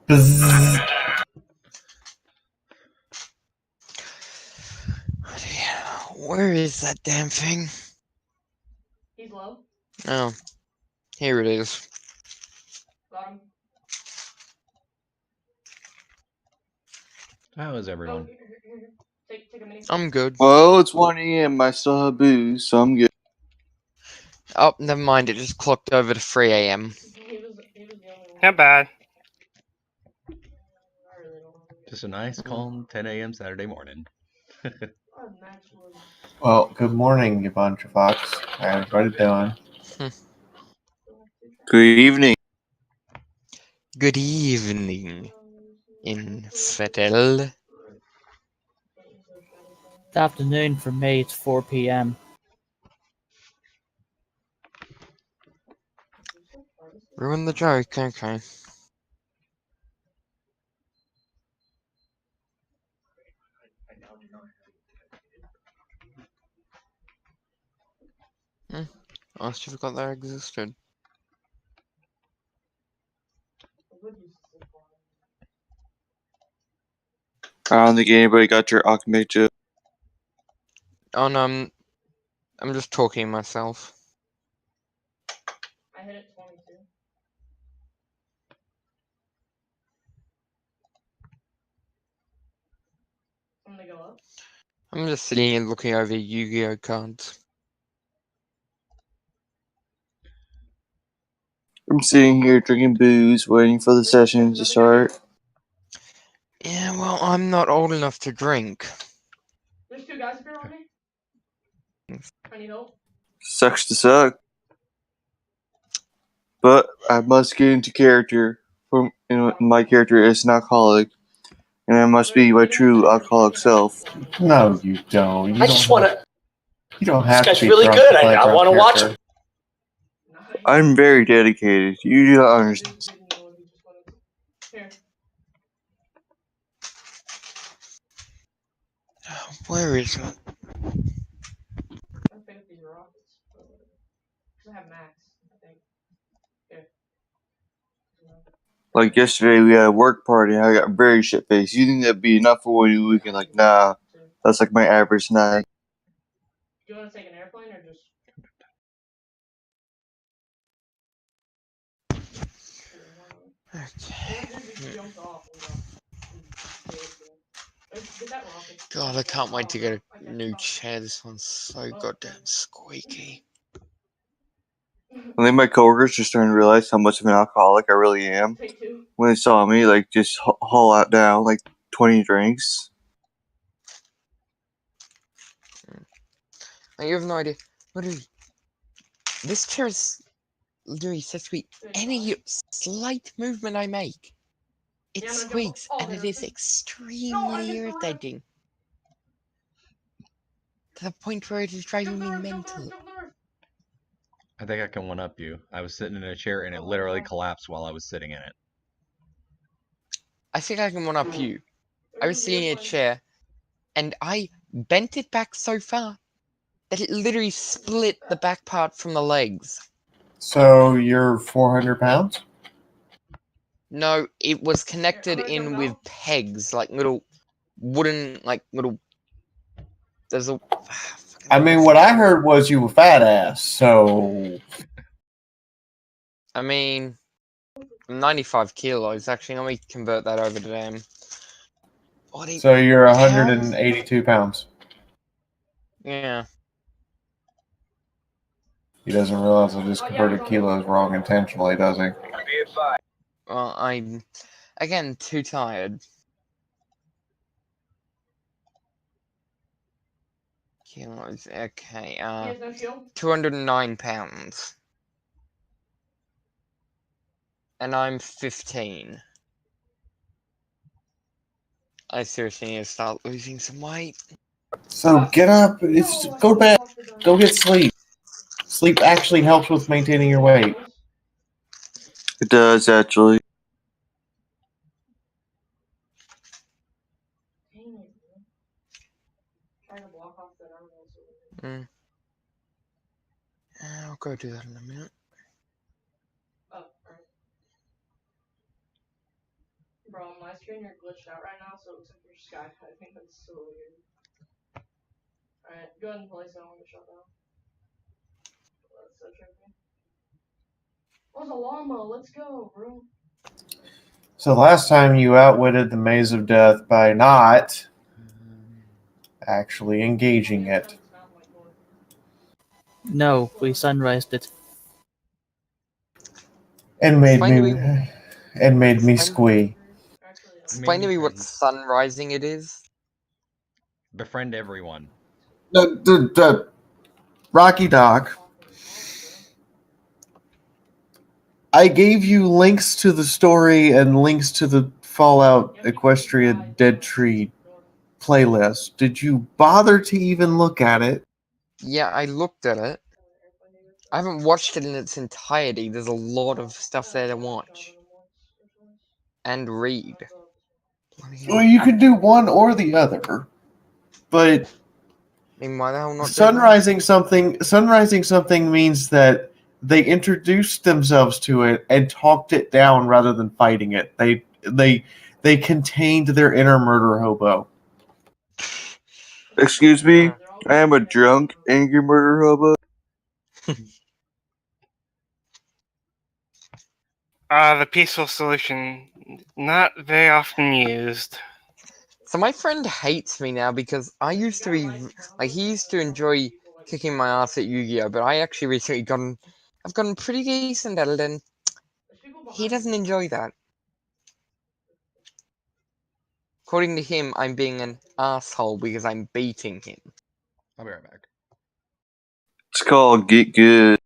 Bzzz. Where is that damn thing? He's low. Oh, here it is. Got him. How is everyone? Here. Take a mini. I'm good. Well, it's 1 a.m. I still have booze, so I'm good. Oh, never mind. It just clocked over to 3 a.m. He was the only one. Not bad. I really don't know. Just a nice, calm 10 a.m. Saturday morning. Max was. Well, good morning, you bunch of fucks. How everybody doing? Good evening. Good evening, Infidel. It's afternoon for me. It's 4 p.m. Ruin the joke, okay. I should have forgot that existed. I don't think anybody got your Akme joke. Oh no, I'm just talking to myself. I hit it 22. I'm gonna go up. I'm just sitting and looking over Yu-Gi-Oh cards. I'm sitting here drinking booze, waiting for the session to start. Yeah, well, I'm not old enough to drink. There's two guys up here on me. I need help. Sucks to suck. But I must get into character. My character is an alcoholic, and I must be my true alcoholic self. No, you don't. You I just want to. You don't This have to guy's be really drunk good. to play a I drunk want to watch character. him. I'm very dedicated. You do not understand. Here. Where is it? I'm pick up these rockets. Because I have max, I think. Here. Like yesterday, we had a work party, and I got very shit faced. You think that'd be enough for 1 weekend? Like, nah, that's like my average night. Do you want to take an airplane or just? Okay. Jumped off get that rocket. God, I can't wait to get a new chair. This one's so goddamn squeaky. I think my coworkers just starting to realize how much of an alcoholic I really am. Take two. When they saw me, like, just haul out down, like, 20 drinks. You have no idea. Literally, this chair is literally so sweet. Any slight movement I make, it Yeah, I'm gonna jump squeaks, off. Oh, and it there. is extremely irritating. To the point where it is driving me mental. I think I can one up you. I was sitting in a chair and it literally collapsed while I was sitting in it. I think I can one up you. I was sitting in a chair, and I bent it back so far that it literally split the back part from the legs. So you're 400 pounds? No, it was connected in with pegs, like little wooden, like little. There's a. I mean, what I heard was you were fat ass, so. I mean, I'm 95 kilos. Actually, let me convert that over to them. So you're pounds? 182 pounds. Yeah. He doesn't realize I just converted kilos wrong intentionally, does he? Well, I'm again too tired. Kilos. Okay. He has no shield. 209 pounds. And I'm 15. I seriously need to start losing some weight. So get up. Go to bed. Go get sleep. Sleep actually helps with maintaining your weight. It does, actually. I'll go do that in a minute. Bro, my screen you're glitched out right now, so it looks like you're Skyping. That's so weird. Alright, go ahead and play so I want to shut down. That's so trippy. Oh, it's a llama. Let's go, bro. So last time you outwitted the Maze of Death by not actually engaging it. No, we sunrised it. And made Explain to me me- me explain- squee. Explain to me what sun rising it is. Befriend everyone. The Rocky Doc. I gave you links to the story and links to the Fallout Equestria Dead Tree playlist. Did you bother to even look at it? Yeah, I looked at it. I haven't watched it in its entirety. There's a lot of stuff there to watch and read. Bloody hell. Well, you could do one or the other. But I mean, why the hell not do sunrising something means that they introduced themselves to it and talked it down rather than fighting it. They contained their inner murder hobo. Excuse me? I am a drunk, angry murder hobo. The peaceful solution, not very often used. So my friend hates me now because I used to be like he used to enjoy kicking my ass at Yu-Gi-Oh, but I actually recently I've gotten pretty decent at it, and he doesn't enjoy that. According to him, I'm being an asshole because I'm beating him. I'll be right back. It's called Get Good.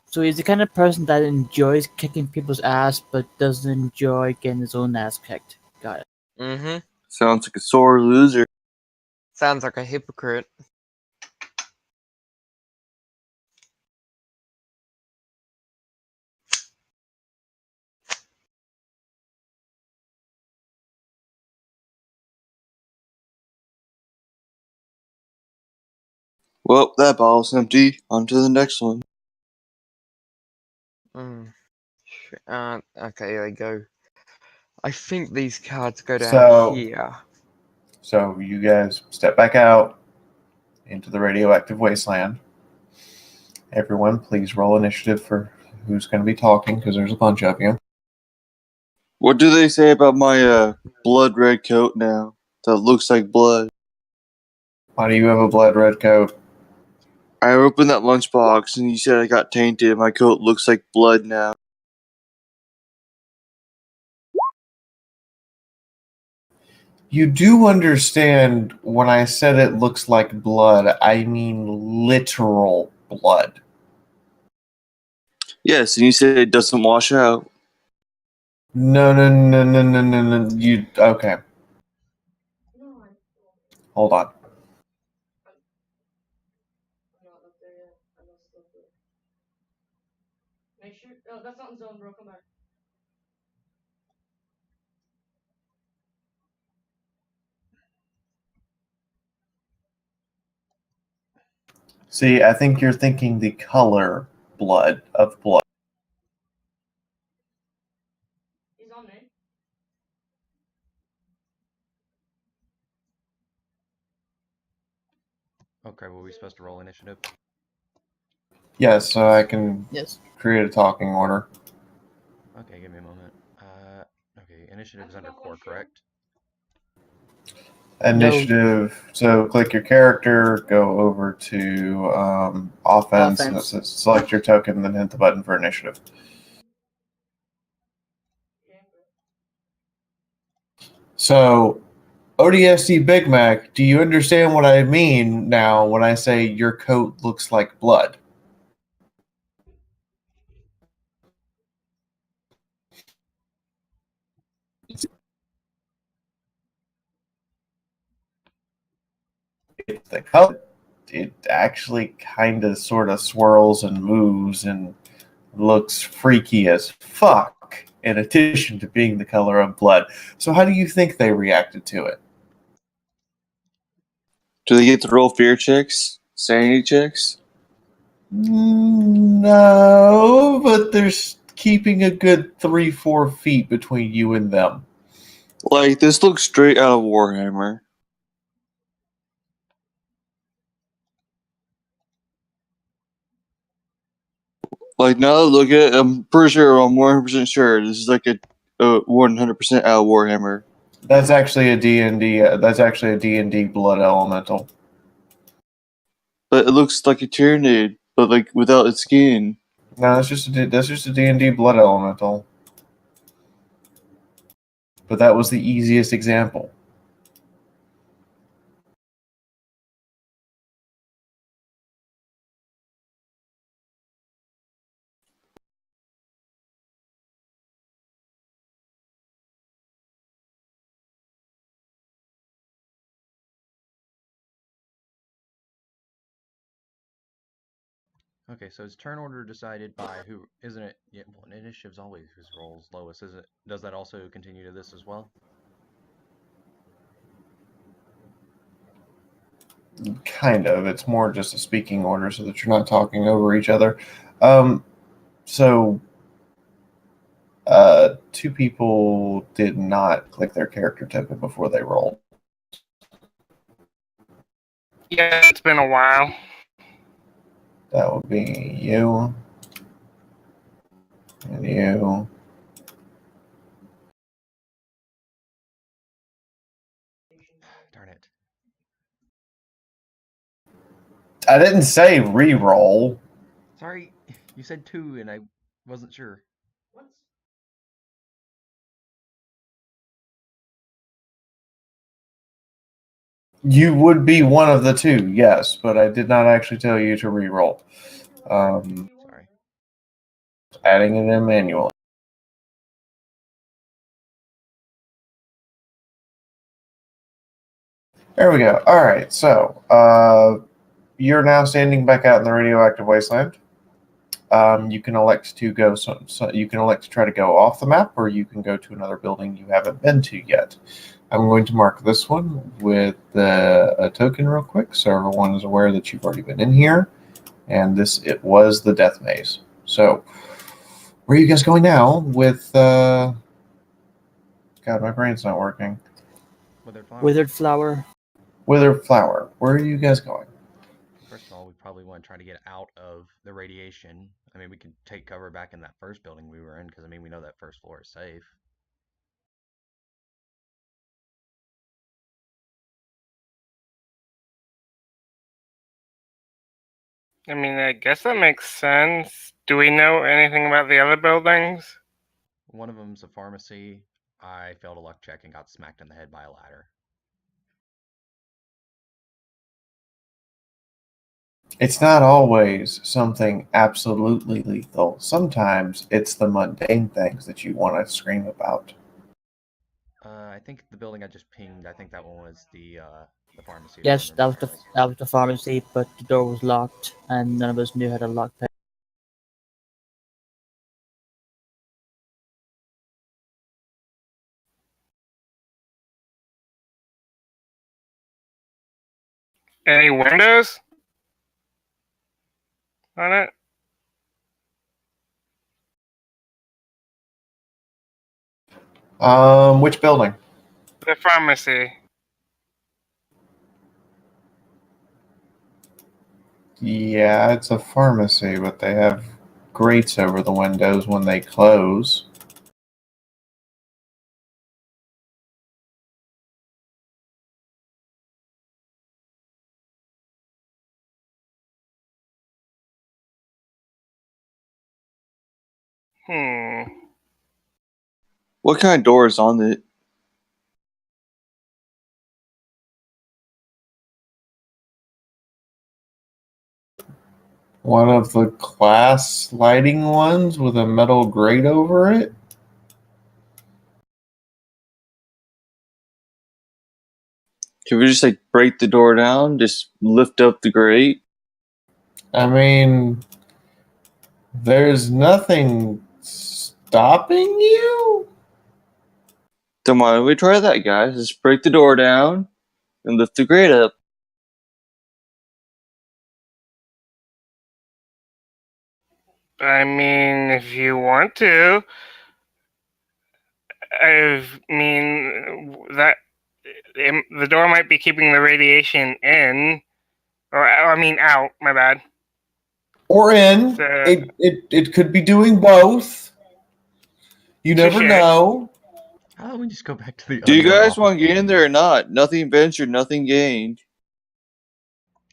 So he's the kind of person that enjoys kicking people's ass, but doesn't enjoy getting his own ass kicked. Got it. Mm-hmm. Sounds like a sore loser. Sounds like a hypocrite. Well, that bottle's empty. On to the next one. Okay, there you go. I think these cards go down So- here. So you guys step back out into the radioactive wasteland. Everyone, please roll initiative for who's going to be talking, because there's a bunch of you. What do they say about my blood red coat now? That looks like blood. Why do you have a blood red coat? I opened that lunchbox and you said I got tainted. My coat looks like blood now. You do understand when I said it looks like blood, I mean literal blood. Yes, and you said it doesn't wash out. No. You okay? Hold on. I'm not up there yet. I messed up it. Make sure. No, that's not in zone, bro. Come back. See, I think you're thinking the color blood of blood. He's on me. Okay, were we supposed to roll initiative? Yes, so I can Yes. create a talking order. Okay, give me a moment. Okay, initiative is under core, correct? Initiative. So click your character, go over to offense, and it Offense. says select your token, then hit the button for initiative. So, ODST Big Mac, do you understand what I mean now when I say your coat looks like blood? It's the color. It actually kind of sort of swirls and moves and looks freaky as fuck, in addition to being the color of blood. So how do you think they reacted to it? Do they get to roll fear checks? Sanity checks? No, but there's keeping a good 3-4 feet between you and them. Like, this looks straight out of Warhammer. Like, now that I look at it, I'm pretty sure, I'm 100% sure this is like a 100% out of Warhammer. That's actually a D&D. That's actually a D&D blood elemental. But it looks like a Tyranid, but like without its skin. No, that's just a D&D blood elemental. But that was the easiest example. Okay, so is turn order decided by who? Isn't it? Yeah, well, initiative's always whose rolls lowest, is it? Does that also continue to this as well? Kind of. It's more just a speaking order so that you're not talking over each other. So, two people did not click their character token before they rolled. Yeah, it's been a while. That would be you and you. Darn it. I didn't say re-roll. Sorry, you said 2 and I wasn't sure. You would be one of the two, yes, but I did not actually tell you to re-roll. Sorry. Adding it in manually. There we go. All right, so you're now standing back out in the radioactive wasteland. You can elect to go. So you can elect to try to go off the map, or you can go to another building you haven't been to yet. I'm going to mark this one with a token real quick, so everyone is aware that you've already been in here. And it was the death maze. So, where are you guys going now? With God, my brain's not working. Withered flower. Withered flower. Where are you guys going? First of all, we probably want to try to get out of the radiation. I mean, we could take cover back in that first building we were in, because I mean, we know that first floor is safe. I mean, I guess that makes sense. Do we know anything about the other buildings? One of them's a pharmacy. I failed a luck check and got smacked in the head by a ladder. It's not always something absolutely lethal. Sometimes it's the mundane things that you want to scream about. I think the building I just pinged, I think that one was the pharmacy. Yes, that was the pharmacy, but the door was locked, and none of us knew how to lock it. Any windows on it? Which building? The pharmacy. Yeah, it's a pharmacy, but they have grates over the windows when they close. What kind of door is on it? One of the glass sliding ones with a metal grate over it. Can we just like break the door down? Just lift up the grate? I mean, there's nothing stopping you? Then why don't we try that, guys? Just break the door down and lift the grate up. I mean, if you want to. I mean, that the door might be keeping the radiation in, or I mean out. My bad. Or in. So, It could be doing both. You never touche. know. How about we just go back to the Do you unknown guys want to office get in there or not? Nothing ventured, nothing gained.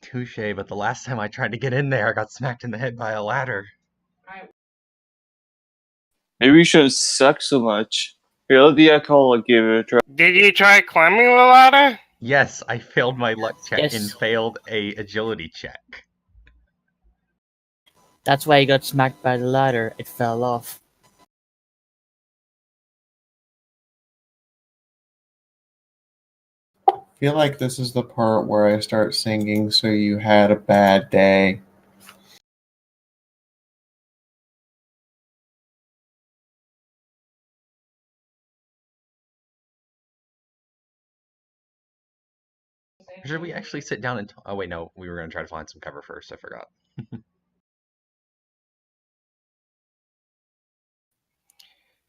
Touche, but the last time I tried to get in there, I got smacked in the head by a ladder. Maybe you shouldn't suck so much. Here, let the alcoholic give it a try. Did you try climbing the ladder? Yes, I failed my luck check and Yes. failed a agility check. That's why he got smacked by the ladder. It fell off. I feel like this is the part where I start singing "So You Had a Bad Day." Should we actually sit down and oh wait, no, we were gonna try to find some cover first, I forgot.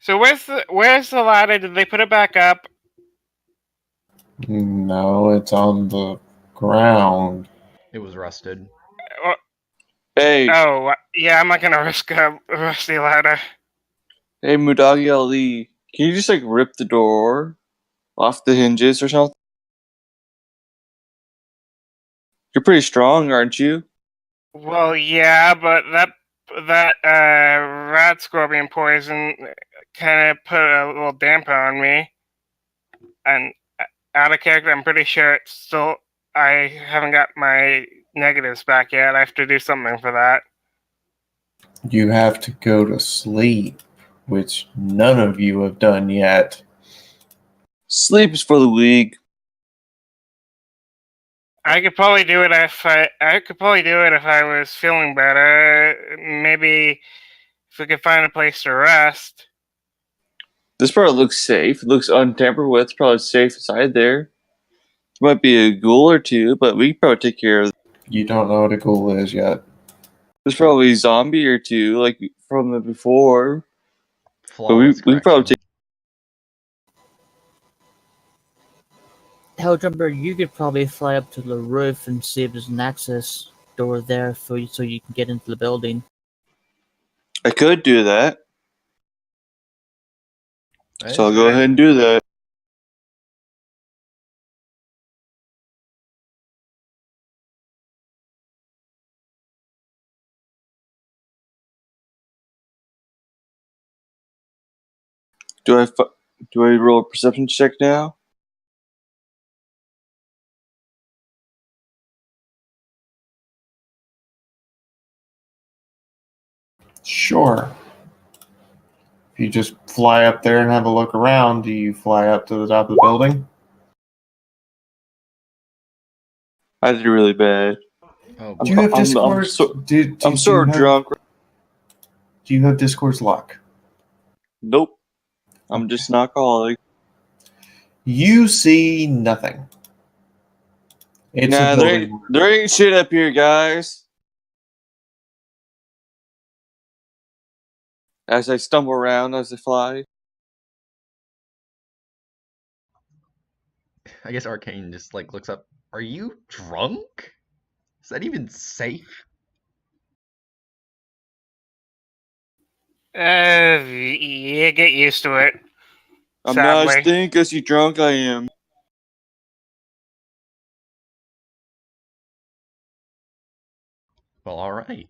So where's the ladder? Did they put it back up? No, it's on the ground. It was rusted. Hey, Oh, yeah, I'm not gonna risk a rusty ladder. hey, Mudagi Ali, can you just like rip the door off the hinges or something? You're pretty strong, aren't you? Well, yeah, but that rat scorpion poison kind of put a little damper on me. And out of character, I'm pretty sure it's still. I haven't got my negatives back yet. I have to do something for that. You have to go to sleep, which none of you have done yet. Sleep is for the weak. I could probably do it if I was feeling better. Maybe if we could find a place to rest. This part looks safe. It looks untampered with. It's probably safe inside there. There might be a ghoul or two, but we can probably take care of it. You don't know what a ghoul is yet. There's probably a zombie or two, like from the before. But we Flawless can probably correction. take. Helljumper, you could probably fly up to the roof and see if there's an access door there for you, so you can get into the building. I could do that. Hey, So I'll go ahead and do that. Do I roll a perception check now? Sure. If you just fly up there and have a look around, do you fly up to the top of the building? I did really bad. Oh, Do you have I'm Discord's? I'm sort of drunk. Do you have Discord's luck? Nope. I'm just an alcoholic. You see nothing. It's Nah, a building. there ain't shit up here, guys. As I stumble around as I fly. I guess Arcane just like looks up. Are you drunk? Is that even safe? Yeah, get used to it. I'm not as Sadly. think as you drunk I am. Well, all right.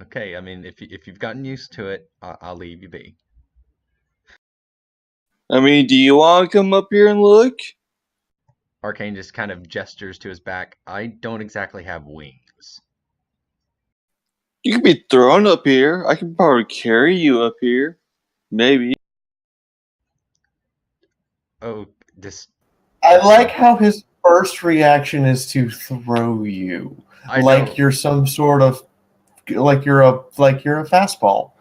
Okay, I mean, if you've gotten used to it, I'll leave you be. I mean, do you want to come up here and look? Arcane just kind of gestures to his back. I don't exactly have wings. You could be thrown up here. I can probably carry you up here. Maybe. Oh, this. I like how his first reaction is to throw you, I like know. you're some sort of, like you're a fastball.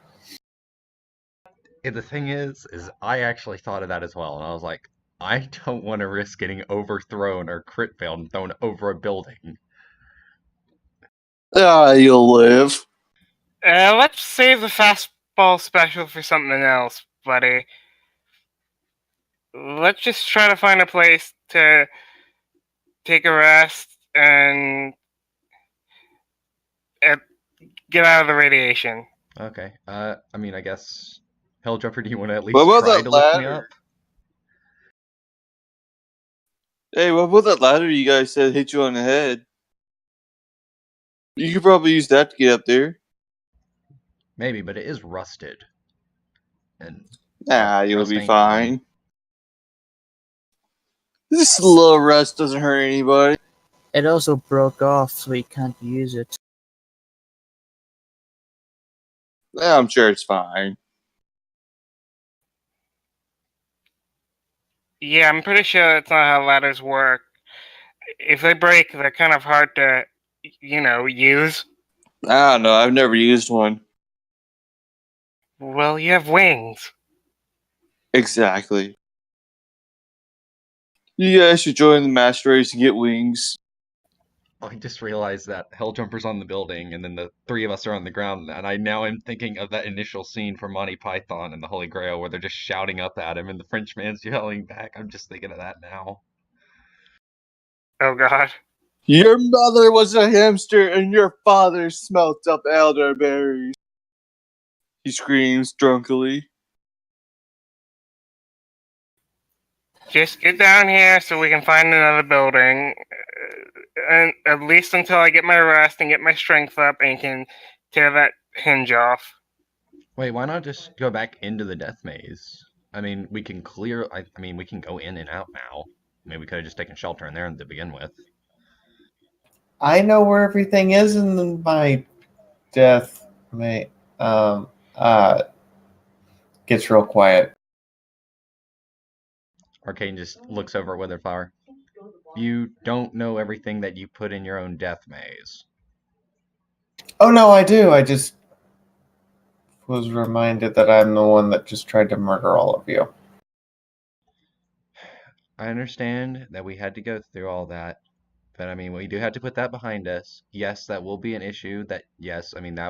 And the thing is I actually thought of that as well, and I was like, I don't want to risk getting overthrown or crit failed and thrown over a building. Ah, you'll live. Let's save the fastball special for something else, buddy. Let's just try to find a place to take a rest and get out of the radiation. Okay. I mean, I guess Helljumper, do you want to at What least about try that to lift me ladder? up? Hey, what about that ladder you guys said hit you on the head? You could probably use that to get up there. Maybe, but it is rusted. And Nah, you'll rust be ain't fun. fine. This little rust doesn't hurt anybody. It also broke off, so we can't use it. I'm sure it's fine. Yeah, I'm pretty sure that's not how ladders work. If they break, they're kind of hard to, use. I don't know. I've never used one. Well, you have wings. Exactly. You guys should join the master race and get wings. I just realized that Helljumper's on the building, and then the three of us are on the ground, and I now am thinking of that initial scene from Monty Python and the Holy Grail where they're just shouting up at him and the Frenchman's yelling back. I'm just thinking of that now. Oh god. Your mother was a hamster and your father smelt up elderberries. He screams drunkenly. Just get down here so we can find another building. And at least until I get my rest and get my strength up and can tear that hinge off. Wait, why not just go back into the death maze? I mean, we can clear. I mean, we can go in and out now. I mean, we could have just taken shelter in there to begin with. I know where everything is in my death maze. Gets real quiet. Arcane just looks over at Witherflower. You don't know everything that you put in your own death maze. Oh no, I do. I just was reminded that I'm the one that just tried to murder all of you. I understand that we had to go through all that, but I mean, we do have to put that behind us. Yes, that will be an issue. That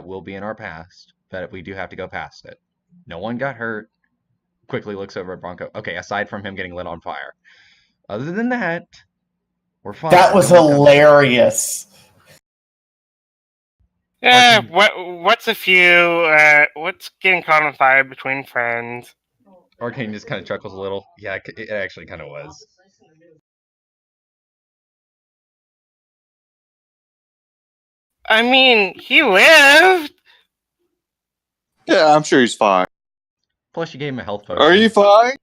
will be in our past, but we do have to go past it. No one got hurt. Quickly looks over at Bronco. Okay, aside from him getting lit on fire. Other than that, we're fine. That was No one got hurt. hilarious. Yeah, Arcane- what's what's getting caught on fire between friends? Arcane just kind of chuckles a little. Yeah, it actually kind of was. I mean, he lived! Yeah, I'm sure he's fine. Plus, you gave him a health potion. Are you fine?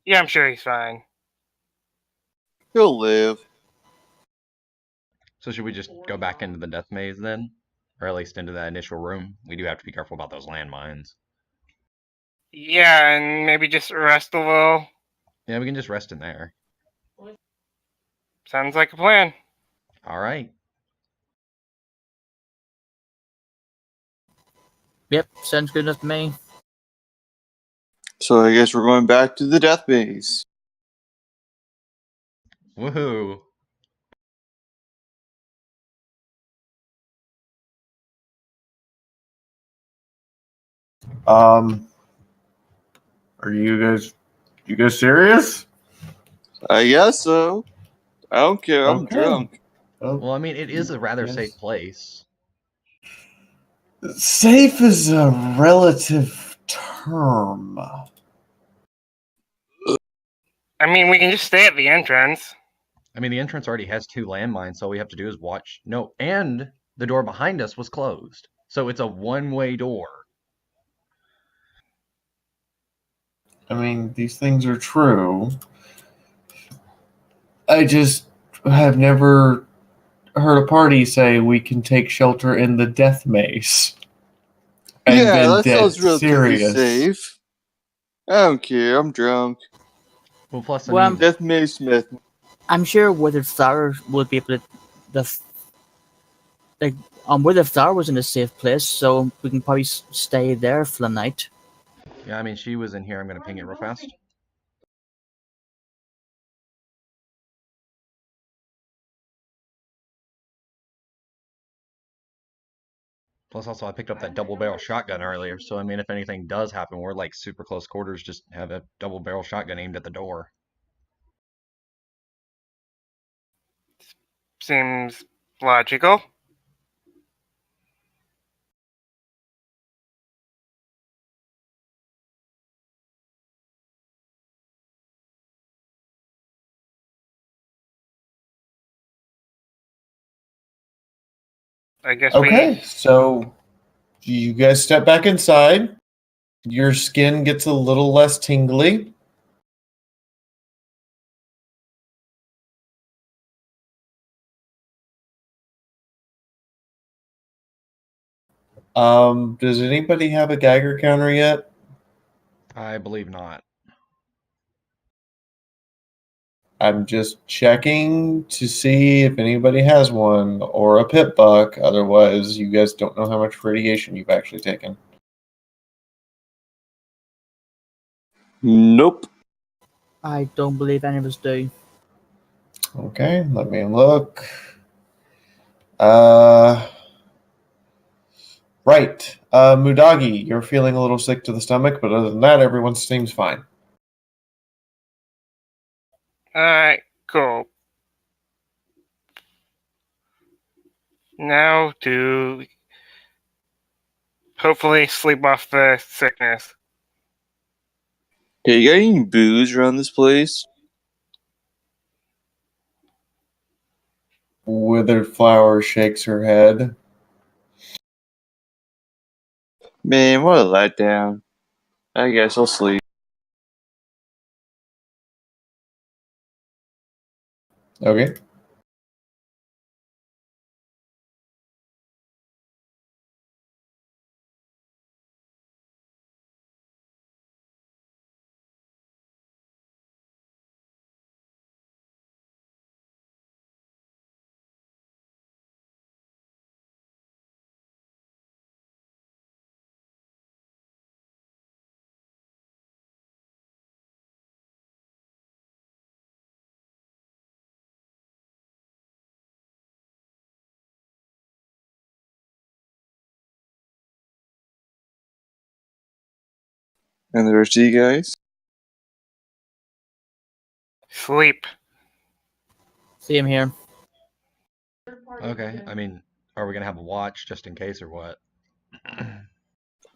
Yeah, I'm sure he's fine. He'll live. So should we just go back into the death maze then? Or at least into that initial room? We do have to be careful about those landmines. Yeah, and maybe just rest a little. Yeah, we can just rest in there. Sounds like a plan. Alright. Yep, sounds good enough to me. So I guess we're going back to the death maze. Woohoo! Are you guys serious? I guess so. I don't care. I'm Okay. drunk. Oh, Well, I mean, it is a rather Yes. safe place. safe is a relative term. I mean, we can just stay at the entrance. I mean, the entrance already has 2 landmines, so all we have to do is watch. No, and the door behind us was closed. So it's a one-way door. I mean, these things are true. I just have never heard a party say we can take shelter in the death maze. And Yeah, been that dead sounds relatively serious. safe. I don't care. I'm drunk. Well, plus, I Well, mean, Death maze Smith. I'm sure Witherflower would be able to. Witherflower was in a safe place, so we can probably stay there for the night. yeah, I mean, she was in here. I'm going to ping it real fast. Plus, also, I picked up that double barrel shotgun earlier, so I mean, if anything does happen, we're like super close quarters, just have a double barrel shotgun aimed at the door. Seems logical. I guess Okay, so you guys step back inside. Your skin gets a little less tingly. Does anybody have a Geiger counter yet? I believe not. I'm just checking to see if anybody has one or a pit buck. Otherwise, you guys don't know how much radiation you've actually taken. Nope. I don't believe any of us do. Okay, let me look. Right. Mudagi, you're feeling a little sick to the stomach, but other than that, everyone seems fine. Alright, cool. Now to hopefully sleep off the sickness. Hey, you got any booze around this place? Withered Flower shakes her head. Man, what a letdown. I guess I'll sleep. Okay. And the rest of you guys? Sleep. Same here. Okay, I mean, are we gonna have a watch just in case or what?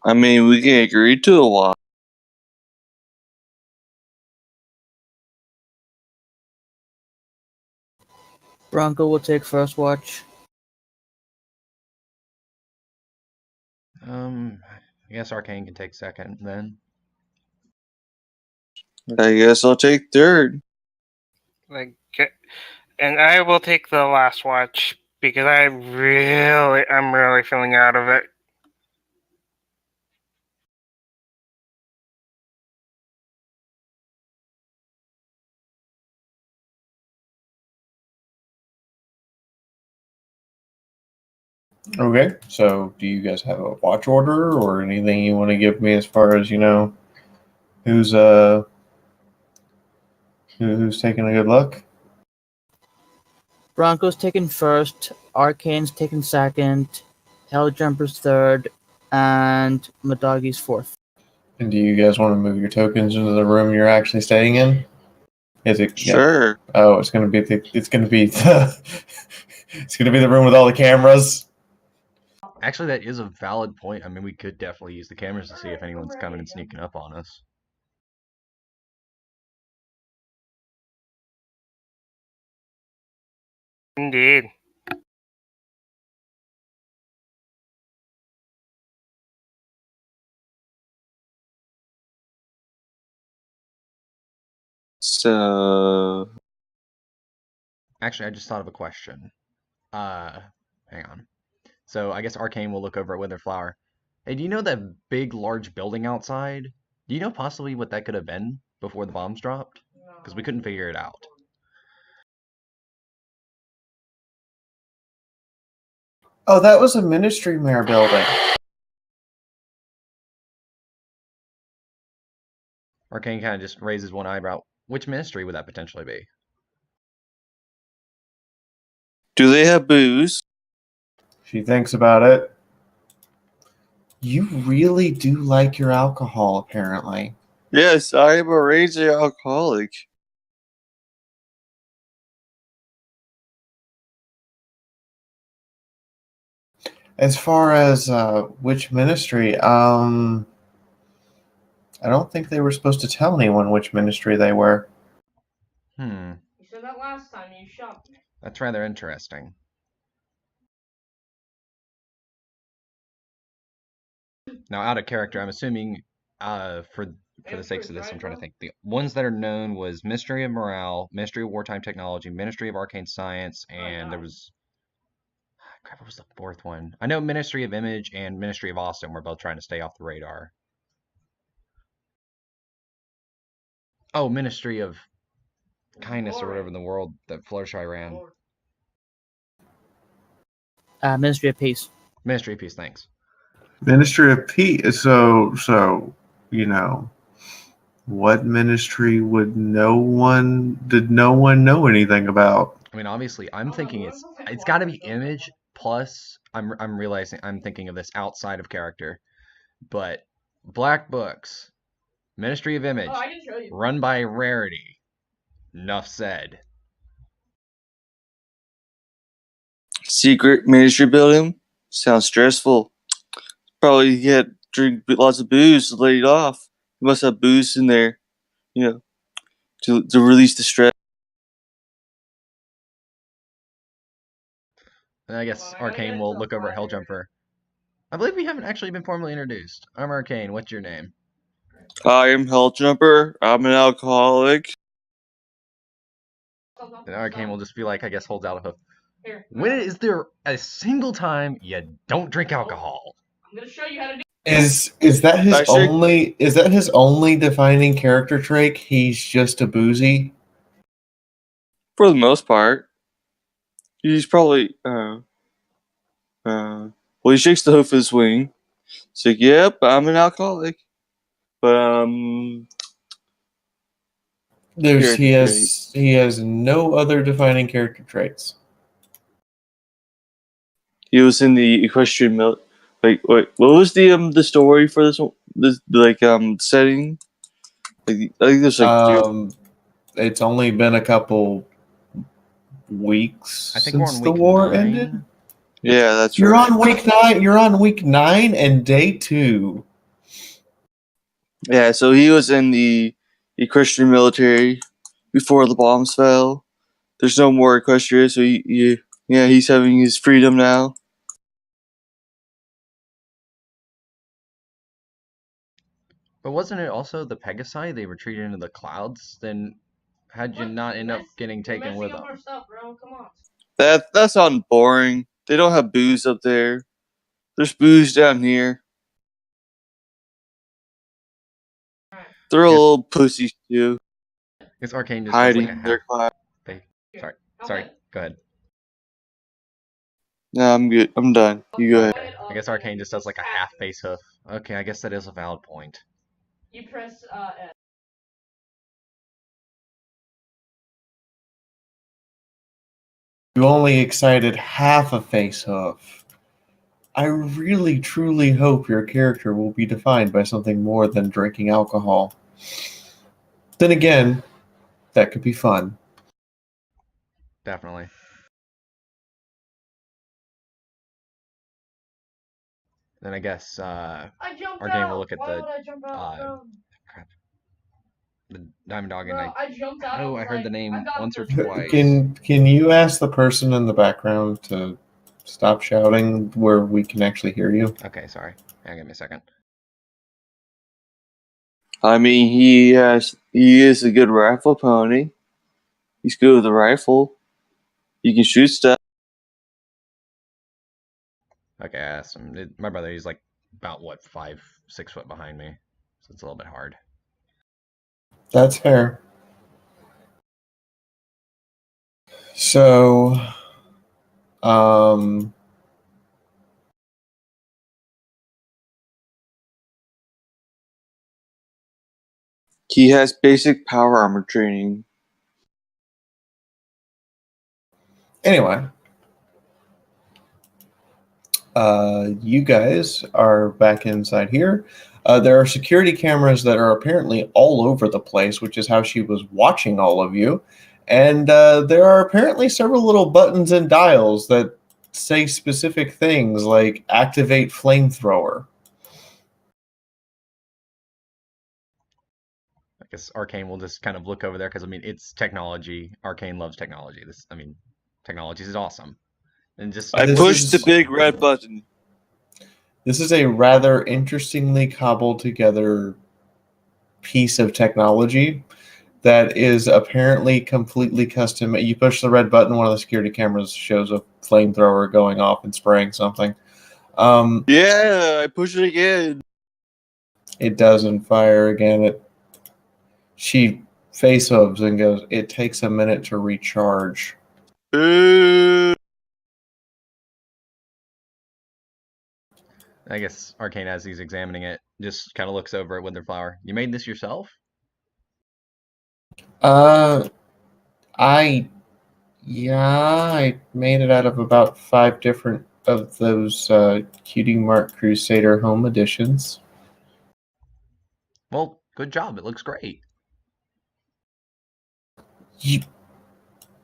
I mean, we can agree to a lot. Bronco will take first watch. I guess Arcane can take second then. I guess I'll take third. Like, and I will take the last watch because I'm really feeling out of it. Okay. So, do you guys have a watch order or anything you want to give me as far as who's who's taking a good look? Bronco's taken first, Arcane's taken second, Helljumper's third, and Madagi's fourth. And do you guys want to move your tokens into the room you're actually staying in? Is it? Yeah. Sure. Oh, it's gonna be the it's gonna be the room with all the cameras. Actually, that is a valid point. I mean, we could definitely use the cameras to see if anyone's coming and sneaking up on us. Indeed. So, Actually, I just thought of a question. Hang on. So I guess Arcane will look over at Witherflower. Hey, do you know that big, large building outside? Do you know possibly what that could have been before the bombs dropped? Because we couldn't figure it out. Oh, that was a ministry mayor building. Arcane kind of just raises one eyebrow. Which ministry would that potentially be? do they have booze? She thinks about it. You really do like your alcohol, apparently. Yes, I am a raging alcoholic. As far as which ministry, I don't think they were supposed to tell anyone which ministry they were. You said that last time and you shot me. That's rather interesting. Now, out of character, I'm assuming, for the sakes of this, I'm trying to think. The ones that are known was Ministry of Morale, Ministry of Wartime Technology, Ministry of Arcane Science, and there was... Crap, what was the fourth one? I know Ministry of Image and Ministry of Awesome were both trying to stay off the radar. Oh, Ministry of Kindness or whatever in the world that Fluttershy ran. Ministry of Peace. Ministry of Peace, thanks. Ministry of Peace. So what ministry did no one know anything about? I mean, obviously, I'm thinking it's got to be Image plus. I'm realizing I'm thinking of this outside of character, but Black Books, Ministry of Image, I can show you. run by Rarity. Enough said. Secret ministry building? Sounds stressful. Probably drink lots of booze to lay it off. You must have booze in there, to release the stress. And I guess Arcane will look over at Helljumper. I believe we haven't actually been formally introduced. I'm Arcane. What's your name? I am Helljumper. I'm an alcoholic. And Arcane will just be like, I guess, holds out a hoof. Here. When is there a single time you don't drink alcohol? I'm gonna show you how to do. Is that his only defining character trait? He's just a boozy. For the most part. He's probably, he shakes the hoof of his wing. He's like, yep, I'm an alcoholic. But, He has no other defining character traits. he was in the equestrian wait, what was the story for this one? Setting? I think there's It's only been a couple weeks I think we're since on the week war 9. ended. Yeah, that's You're right. on week 9. You're on week 9 and day 2. Yeah, so he was in the equestrian military before the bombs fell. There's no more equestria, so he's having his freedom now. But wasn't it also the Pegasi? They retreated into the clouds? Then how'd you not end up getting taken with them? Our stuff, bro. Come on. That sounds boring. They don't have booze up there. There's booze down here. They're a little pussies too. Because Arcane just Hiding does like in a their half. cloud. Sorry. Go ahead. No, I'm good. I'm done. You go ahead. I guess Arcane just does like a half face hoof. Okay, I guess that is a valid point. You press F. You only excited half a face hoof. I really, truly hope your character will be defined by something more than drinking alcohol. Then again, that could be fun. Definitely. Then I guess Arcane will look at the crap. The Diamond Dog and I jumped out. I heard the name once or twice. Can you ask the person in the background to stop shouting where we can actually hear you? Okay, sorry. Hang on a second. I mean, he is a good rifle pony. He's good with a rifle. He can shoot stuff. Okay, I asked him. My brother, he's like about 5, 6 foot behind me, so it's a little bit hard. That's fair. So, He has basic power armor training. anyway, You guys are back inside here. There are security cameras that are apparently all over the place, which is how she was watching all of you. And there are apparently several little buttons and dials that say specific things like activate flamethrower. I guess Arcane will just kind of look over there because I mean it's technology. Arcane loves technology. Technology is awesome. And just I This pushed the is- big red button. This is a rather interestingly cobbled together piece of technology that is apparently completely custom. You push the red button, one of the security cameras shows a flamethrower going off and spraying something. Yeah, I pushed it again. It doesn't fire again. She face hubs and goes, "It takes a minute to recharge." I guess Arcane, as he's examining it, just kind of looks over at Witherflower. You made this yourself? I made it out of about 5 different of those Cutie Mark Crusader home editions. Well, good job. It looks great. You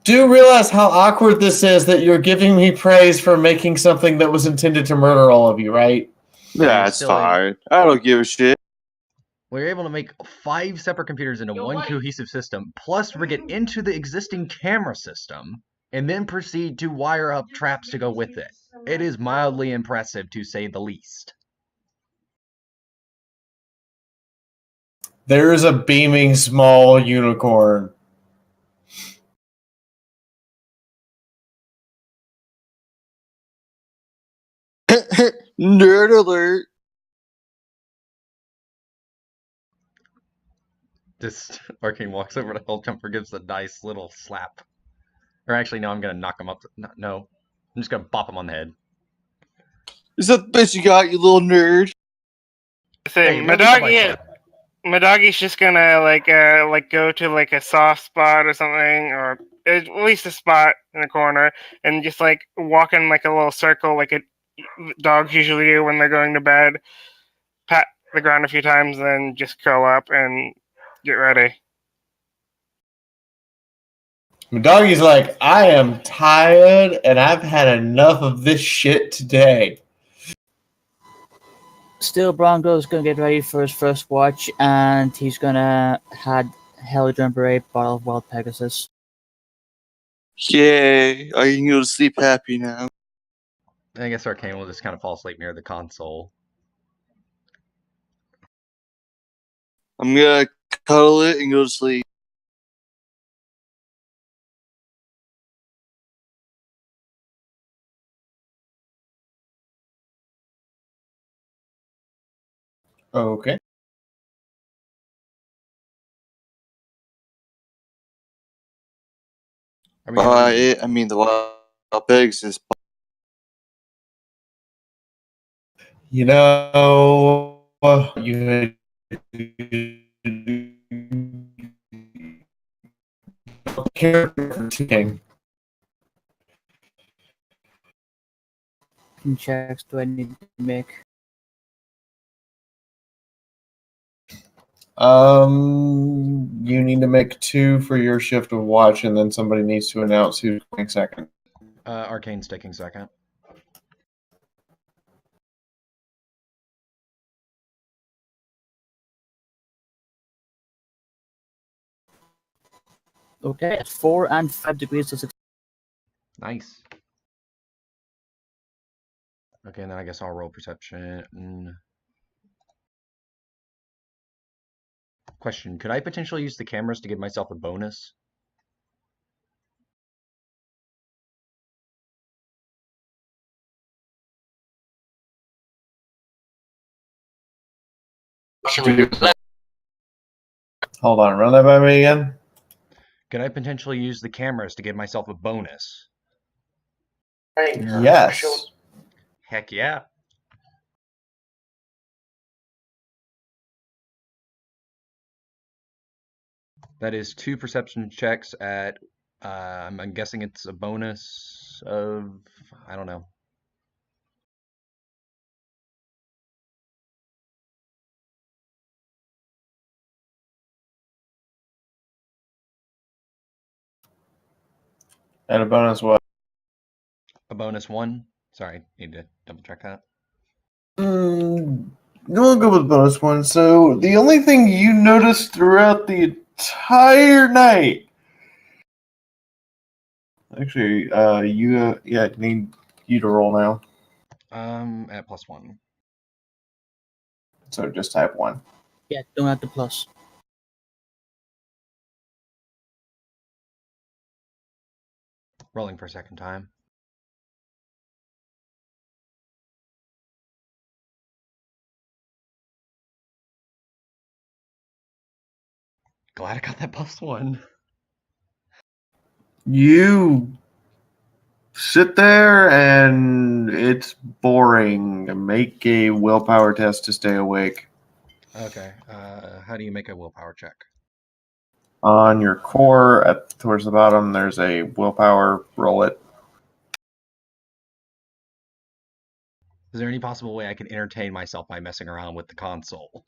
do realize how awkward this is that you're giving me praise for making something that was intended to murder all of you, right? That's still fine. I don't give a shit. We were able to make 5 separate computers into one cohesive system, plus we get into the existing camera system, and then proceed to wire up traps to go with it. It is mildly impressive, to say the least. There's a beaming small unicorn. Nerd alert. Just Arcane walks over to Helljumper, gives a nice little slap. Or actually, no, I'm gonna knock him up. No, I'm just gonna bop him on the head. Is that the best you got, you little nerd? Say, let me tell my my doggy's just gonna like go to like a soft spot or something, or at least a spot in a corner, and just like walk in like a little circle, like dogs usually do when they're going to bed. Pat the ground a few times, then just curl up and get ready. My doggy's like, I am tired and I've had enough of this shit today. Still, Bronco's gonna get ready for his first watch, and he's gonna had Helljumper a bottle of wild Pegasus. Yay, I can go to sleep happy now. I guess Arcane will just kind of fall asleep near the console. I'm gonna cuddle it and go to sleep. Okay. Are we having- I mean the wild Pegasus. You know, you character king. Checks do I need to make? You need to make 2 for your shift of watch, and then somebody needs to announce who's going second. Arcane's taking second. Okay, at 4 and 5 degrees of success. Nice. Okay, and then I guess I'll roll perception. Question, could I potentially use the cameras to give myself a bonus? Hold on, run that by me again. Could I potentially use the cameras to give myself a bonus? Yes. Heck yeah. That is 2 perception checks at, I'm guessing it's a bonus of, I don't know. And a bonus what? A bonus 1. Sorry, need to double check that. We'll go with bonus one. So the only thing you noticed throughout the entire night. Actually, you need you to roll now. At +1. So just type 1. Yeah, don't have the plus. Rolling for a second time. Glad I got that +1. You sit there and it's boring. Make a willpower test to stay awake. Okay. How do you make a willpower check? On your core, towards the bottom, there's a willpower. Roll it. Is there any possible way I can entertain myself by messing around with the console?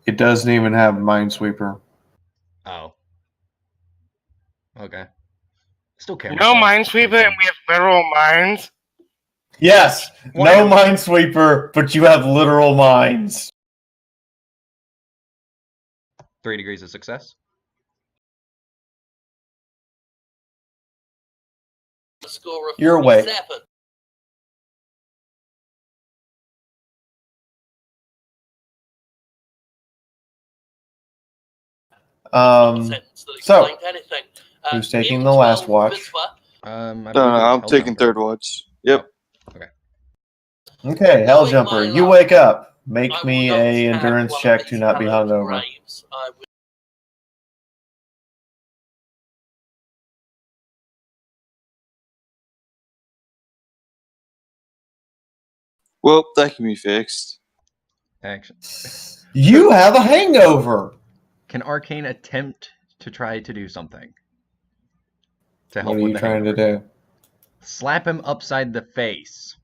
It doesn't even have Minesweeper. Oh. Okay. Still care. No Minesweeper and we have literal mines. Yes, no Minesweeper, but you have literal mines. 3 degrees of success. You're awake. So, who's taking the last watch? I'm taking third watch. Yep. Okay. Okay, Helljumper, you wake up. Make me a endurance check to not be hungover. Well, that can be fixed. Action. You have a hangover. Can Arcane attempt to try to do something? To help What are with you the trying to hangover? do? Slap him upside the face.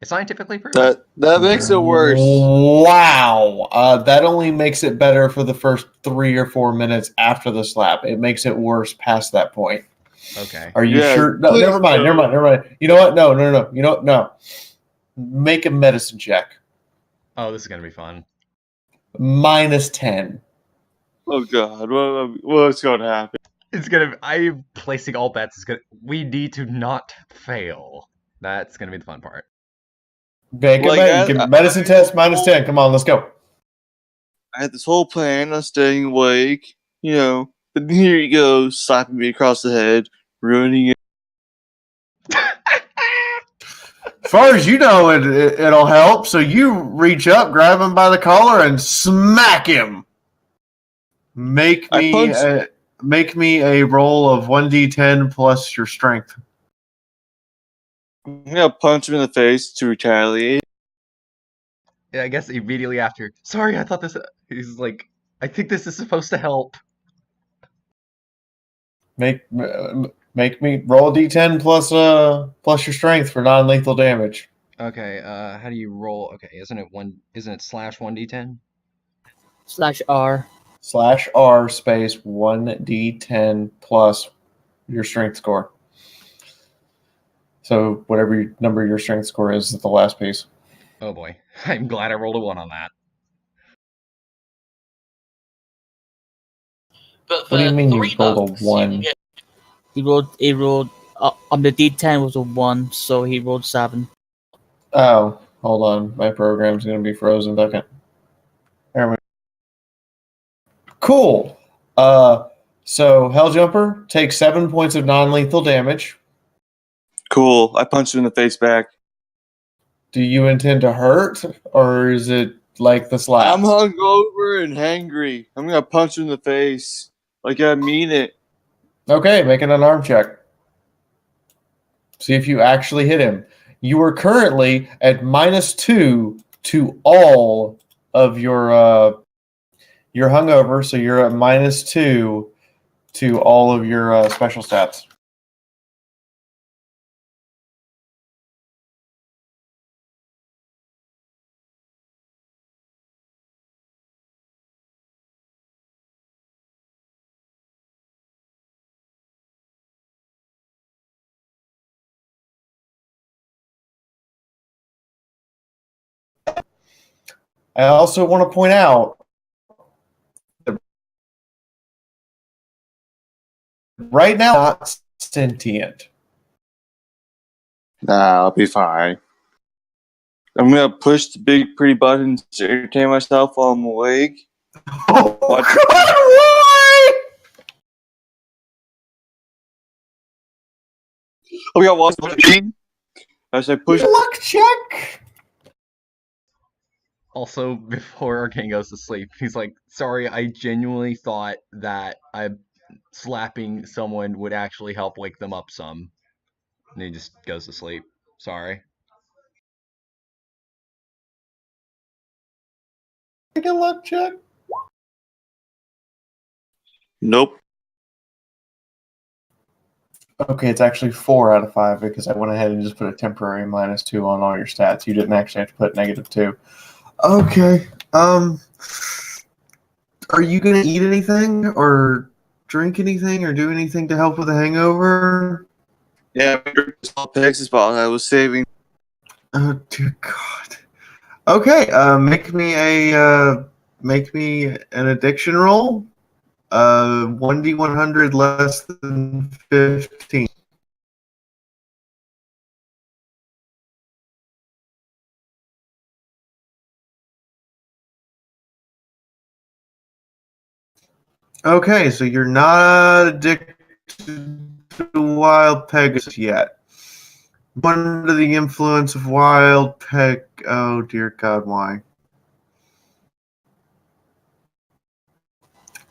It's scientifically proven. That makes it worse. Wow. That only makes it better for the first 3 or 4 minutes after the slap. It makes it worse past that point. Okay. Are you Yeah, sure? No, please never mind. You know what? No. You know what? No. Make a medicine check. Oh, this is gonna be fun. -10. Oh God, what's going to happen? It's gonna. I'm placing all bets. It's gonna. We need to not fail. That's gonna be the fun part. Give medicine test -10. Come on, let's go. I had this whole plan on staying awake, but here you go, slapping me across the head, ruining it. As far as you know, it'll help. So you reach up, grab him by the collar, and smack him. Make me a roll of 1d10 plus your strength. I'm gonna punch him in the face to retaliate. Yeah, I guess immediately after. Sorry, I thought this. He's like, I think this is supposed to help. Make me roll a d10 plus your strength for non-lethal damage. Okay. How do you roll? Okay, isn't it /1d10? /R. /R space 1d10 plus your strength score. So whatever number your strength score is at the last piece. Oh boy, I'm glad I rolled a 1 on that. What do you mean you rolled a 1? He rolled on the D10 was a 1, so he rolled 7. Oh, hold on. My program's going to be frozen. Second. There we go. Cool. So Helljumper takes 7 points of non-lethal damage. Cool. I punched him in the face back. Do you intend to hurt, or is it like the slap? I'm hungover and hangry. I'm gonna punch him in the face. Like I mean it. Okay, make an unarmed check. See if you actually hit him. You are currently at -2 to all of your hungover, so you're at -2 to all of your special stats. I also want to point out that right now, not sentient. Nah, I'll be fine. I'm gonna push the big pretty buttons to entertain myself while I'm awake. Oh, What? God, why? Oh, we got one machine. As I push. Luck check. Also, before Arcane goes to sleep, he's like, sorry, I genuinely thought that slapping someone would actually help wake them up some. And he just goes to sleep. Sorry. Take a luck check. Nope. Okay, it's actually 4 out of 5 because I went ahead and just put a temporary -2 on all your stats. You didn't actually have to put -2. Okay. Are you gonna eat anything or drink anything or do anything to help with the hangover? Yeah, I drank this whole Pegasus bottle I was saving. Oh dear God. Okay. Make me an addiction roll. 1d100 less than 15. Okay, so you're not addicted to wild Pegasus yet. Under the influence of wild Peg. Oh dear God, why?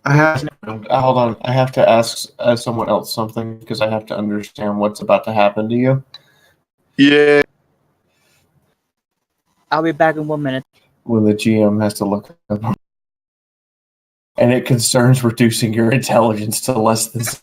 Hold on. I have to ask someone else something because I have to understand what's about to happen to you. Yeah. I'll be back in 1 minute. When the GM has to look up. And it concerns reducing your intelligence to less than 0.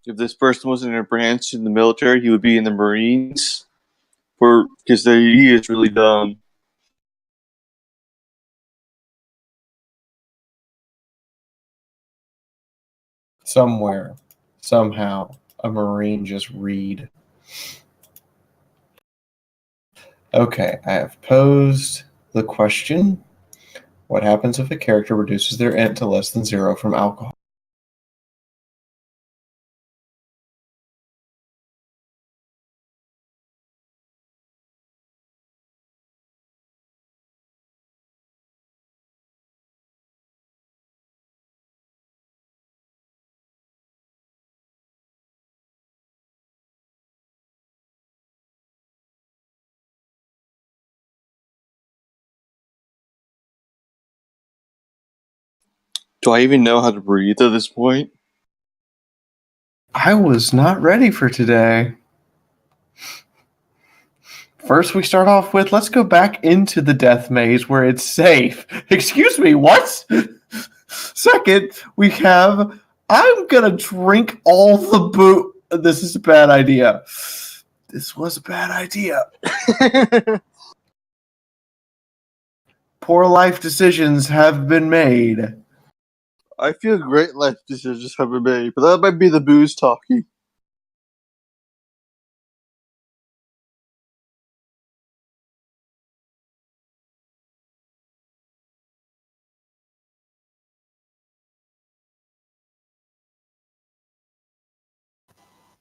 If this person was in a branch in the military, he would be in the Marines. Because he is really dumb. Somewhere, somehow, a Marine just read. Okay, I have posed the question. What happens if a character reduces their int to less than 0 from alcohol? Do I even know how to breathe at this point? I was not ready for today. First, we start off with let's go back into the death maze where it's safe. Excuse me, what? Second, we have I'm gonna drink all the booze. This is a bad idea. This was a bad idea. Poor life decisions have been made. I feel great life decisions have been made, but that might be the booze talking.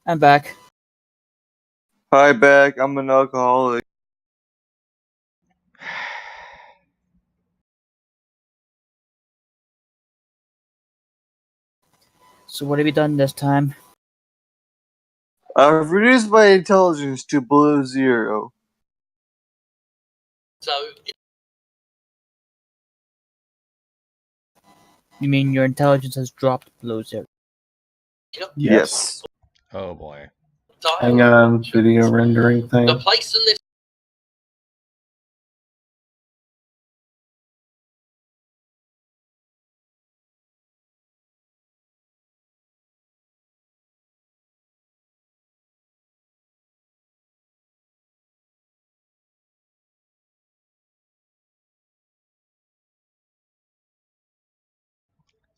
I'm back. Hi, back. I'm an alcoholic. So what have you done this time? I've reduced my intelligence to below 0. You mean your intelligence has dropped below 0? Yes. Oh boy. Hang on, video rendering thing.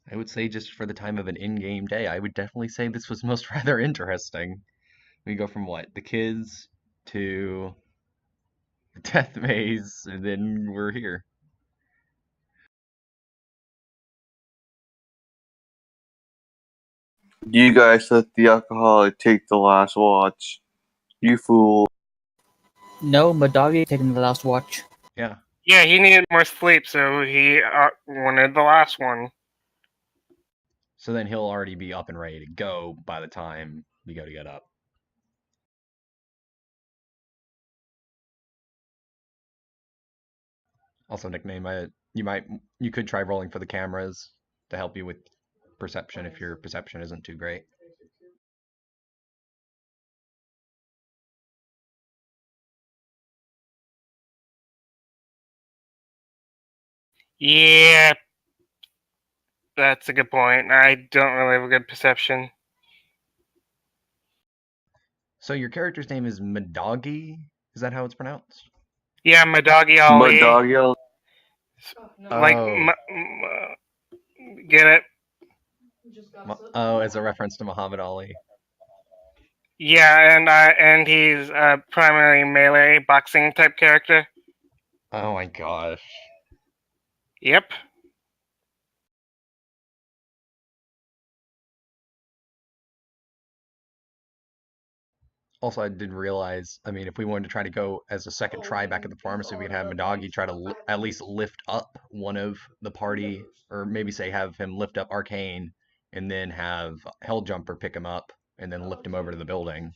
I would say just for the time of an in-game day, I would definitely say this was most rather interesting. We go from what? The kids to the death maze, and then we're here. You guys let the alcoholic take the last watch. You fool. No, Madagi taking the last watch. Yeah. Yeah, he needed more sleep, so he wanted the last one. So then he'll already be up and ready to go by the time we go to get up. Also, nickname, you could try rolling for the cameras to help you with perception if your perception isn't too great. Yeah, that's a good point. I don't really have a good perception. So your character's name is Madagi? Is that how it's pronounced? Yeah, my doggy My Ollie. dog yelled. Like, Oh. get it? Oh, as a reference to Muhammad Ali. Yeah, and he's a primarily melee boxing type character. Oh my gosh. Yep. Also, I didn't realize, I mean, if we wanted to try to go as a second try back at the pharmacy, we could have Madagi try to at least lift up one of the party, or maybe say have him lift up Arcane, and then have Helljumper pick him up, and then lift him over to the building.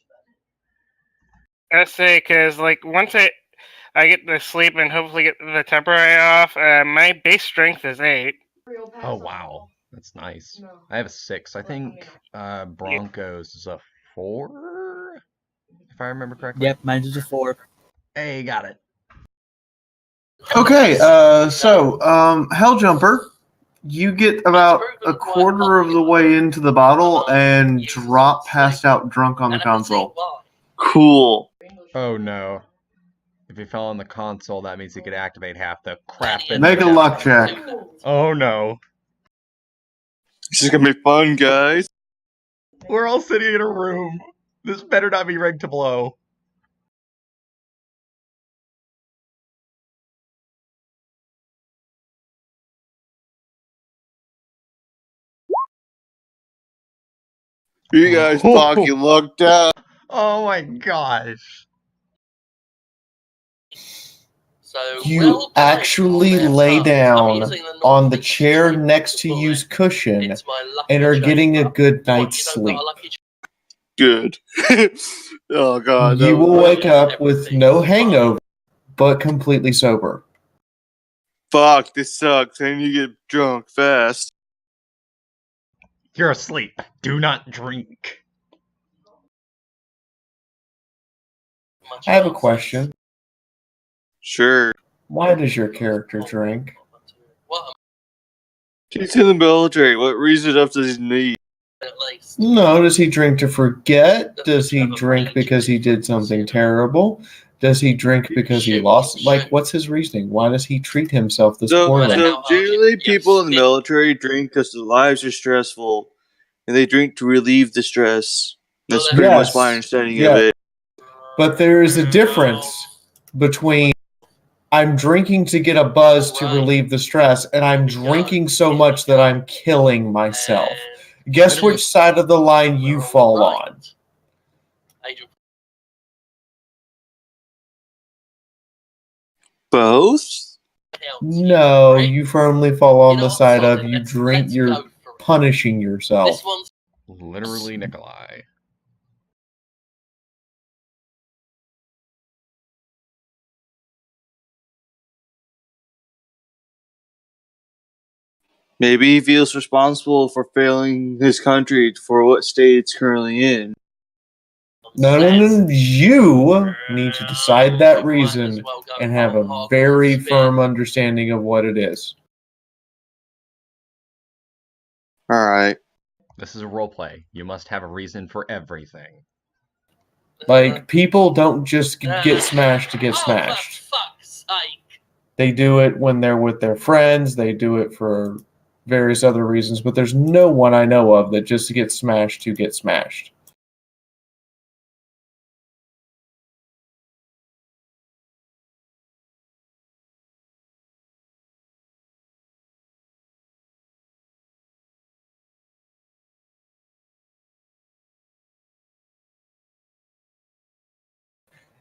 I say, because, like, once I get to sleep and hopefully get the temporary off, my base strength is 8. Oh, wow. That's nice. I have a 6. I think Broncos is a 4? If I remember correctly. Yep, mine is a 4. Hey, got it. Okay, so Helljumper, you get about a quarter of the way into the bottle and drop passed out drunk on the console. Cool. Oh no. If he fell on the console, that means he could activate half the crap in Make a the luck check. Oh no. This is gonna be fun, guys. We're all sitting in a room. This better not be rigged to blow. You guys fucking lucked out. Oh my gosh. You actually lay down on the chair next to you's cushion and are getting a good night's sleep. Good. Oh god. You will wake up with no hangover, but completely sober. Fuck, this sucks. And you get drunk fast. You're asleep. Do not drink. I have a question. Sure. Why does your character drink? He's in the military. What reason enough does he need? No, does he drink to forget? Does he drink because he did something terrible? Does he drink because he lost? Like, what's his reasoning? Why does he treat himself this poorly? So generally, people in the military drink because their lives are stressful, and they drink to relieve the stress. That's pretty much my understanding of it. But there is a difference between I'm drinking to get a buzz to relieve the stress, and I'm drinking so much that I'm killing myself. Guess which side of the line you fall on? Both? No, you firmly fall on the side of you drink, you're punishing yourself. Literally Nikolai. Maybe he feels responsible for failing his country for what state it's currently in. No, you need to decide that reason and have a very firm understanding of what it is. Alright. This is a role play. You must have a reason for everything. Like, people don't just get smashed to get smashed. They do it when they're with their friends. They do it for various other reasons, but there's no one I know of that just gets smashed to get smashed.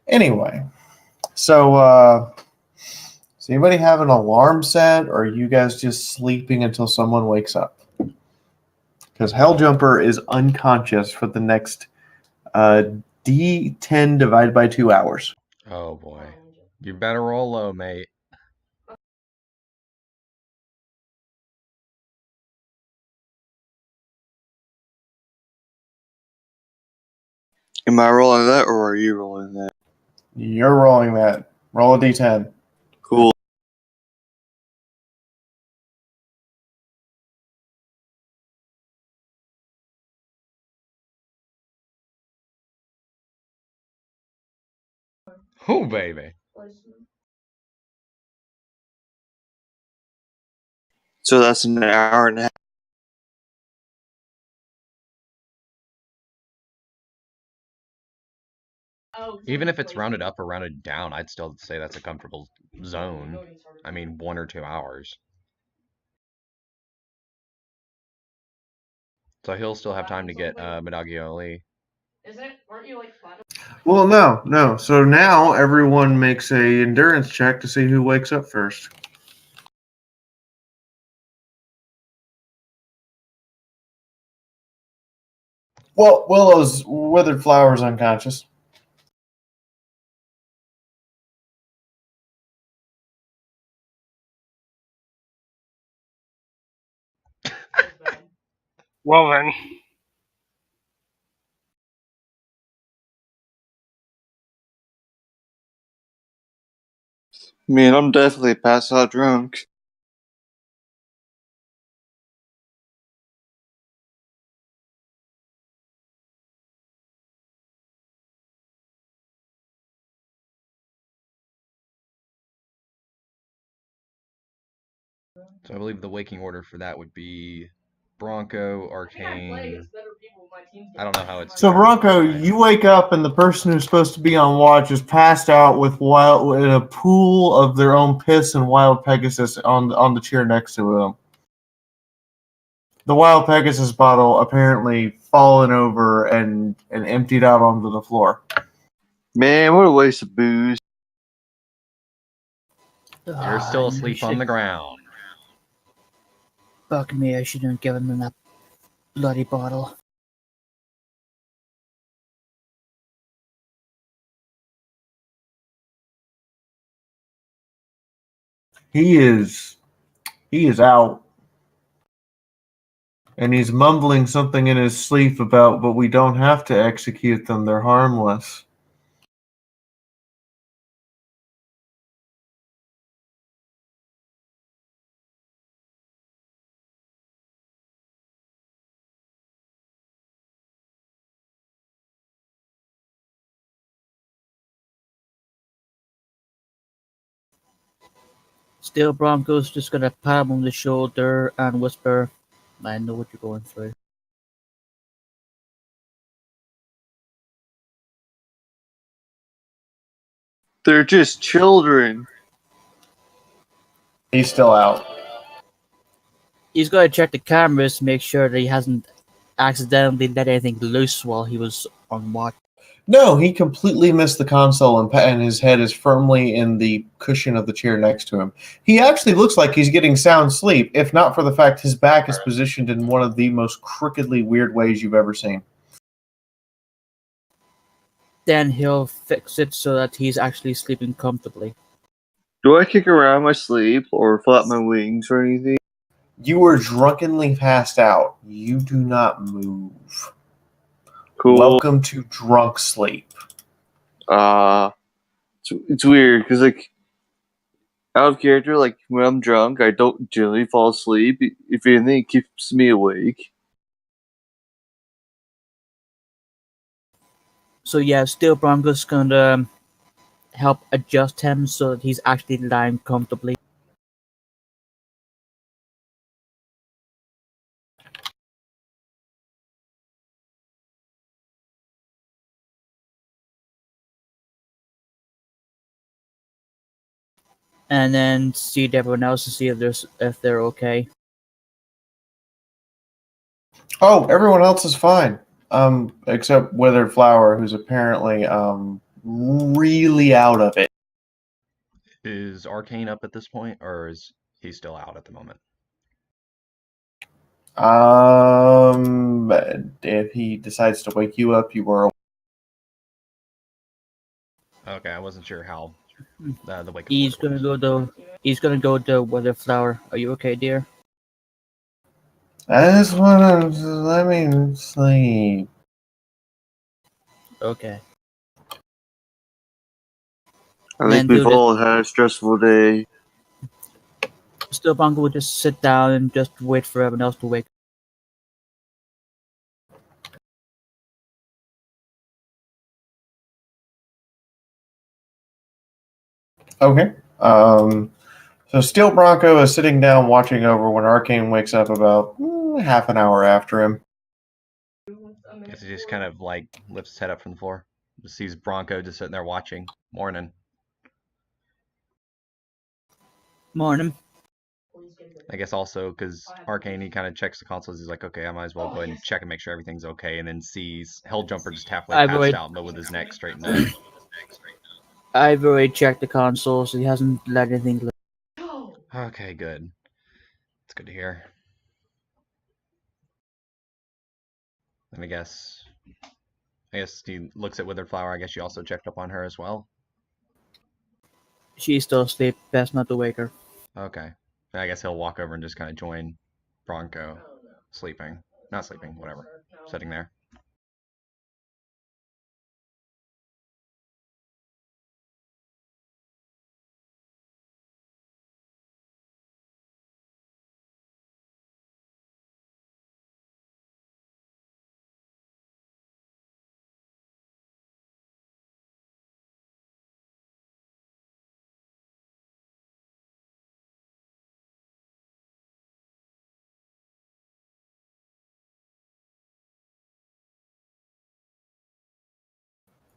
Anyway, so does anybody have an alarm set, or are you guys just sleeping until someone wakes up? Because Helljumper is unconscious for the next D10 divided by 2 hours. Oh boy. You better roll low, mate. Am I rolling that or are you rolling that? You're rolling that. Roll a D10. Cool. Oh baby. So that's an hour and a half. Even if it's rounded up or rounded down, I'd still say that's a comfortable zone. I mean, 1 or 2 hours. So he'll still have time to get Medagio. Weren't you like flat? Well, no. So now everyone makes a endurance check to see who wakes up first. Well, Willow's withered flower's unconscious. Well then, Man, I'm definitely passed out drunk. So I believe the waking order for that would be Bronco, Arcane. I don't know how it's. So Bronco, you wake up and the person who's supposed to be on watch is passed out with wild in a pool of their own piss and wild Pegasus on the chair next to them. The wild Pegasus bottle apparently fallen over and emptied out onto the floor. Man, what a waste of booze. You're still asleep on the ground. Fuck me, I shouldn't have given him that bloody bottle. He is out. And he's mumbling something in his sleep about, but we don't have to execute them, they're harmless. Still, Bronco's just gonna pat him on the shoulder and whisper, I know what you're going through. They're just children. He's still out. He's gotta check the cameras to make sure that he hasn't accidentally let anything loose while he was on watch. No, he completely missed the console and his head is firmly in the cushion of the chair next to him. He actually looks like he's getting sound sleep, if not for the fact his back is positioned in one of the most crookedly weird ways you've ever seen. Then he'll fix it so that he's actually sleeping comfortably. Do I kick around my sleep or flap my wings or anything? You are drunkenly passed out. You do not move. Cool. Welcome to drunk sleep. It's weird because like out of character, like when I'm drunk, I don't generally fall asleep. If anything, it keeps me awake. So yeah, still Bronco's gonna help adjust him so that he's actually lying comfortably. and then see everyone else to see if they're okay. Oh, everyone else is fine. Except Withered Flower, who's apparently really out of it. Is Arcane up at this point, or is he still out at the moment? If he decides to wake you up, you are. Okay, I wasn't sure how the wake up He's order gonna was. go to he's gonna go to Withered Flower. Are you okay, dear? I just want to let me sleep. Okay. I think Then we've do this. all had a stressful day. Still, Bongo will just sit down and just wait for everyone else to wake. Okay. So Steel Bronco is sitting down watching over when Arcane wakes up about half an hour after him. Guess he just kind of like lifts his head up from the floor. Just sees Bronco just sitting there watching. Morning. Morning. I guess also because Arcane, he kind of checks the consoles. He's like, okay, I might as well go ahead and check and make sure everything's okay. And then sees Helljumper just halfway I've passed already- out, but with his neck straightened up. I've already checked the console, so he hasn't let anything slip. Okay, good. It's good to hear. And I guess he looks at Withered Flower. I guess you also checked up on her as well. She's still asleep. Best not to wake her. Okay. And I guess he'll walk over and just kind of join Bronco, sleeping. Not sleeping, whatever. Sitting there.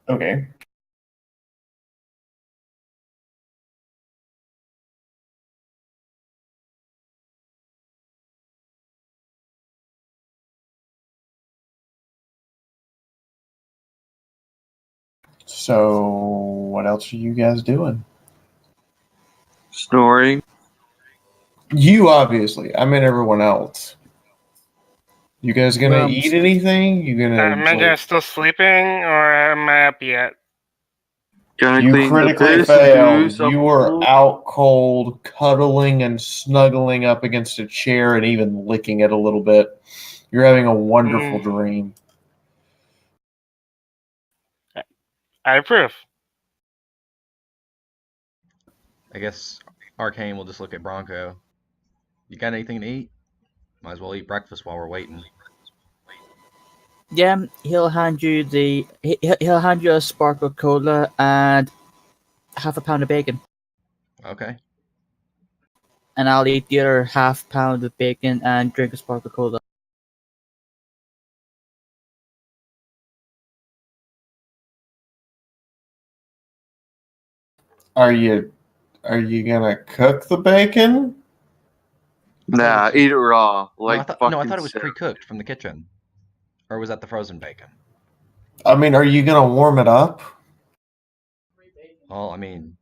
Okay. So, what else are you guys doing? Snoring. You obviously. I meant everyone else. You guys gonna Well, eat anything? You gonna? Am I still sleeping, or am I up yet? Gonna You clean the critically piss and failed. booze off You the were floor. out cold, cuddling and snuggling up against a chair and even licking it a little bit. You're having a wonderful dream. I approve. I guess Arcane will just look at Bronco. You got anything to eat? Might as well eat breakfast while we're waiting. yeah, he'll hand you he'll hand you a sparkle cola and half a pound of bacon, Okay. and I'll eat the other half pound of bacon and drink a sparkle cola. Are you gonna cook the bacon? Nah, eat it raw. Like No, I fucking thought it was salmon. pre-cooked from the kitchen. Or was that the frozen bacon? I mean, are you gonna warm it up? Well, I mean,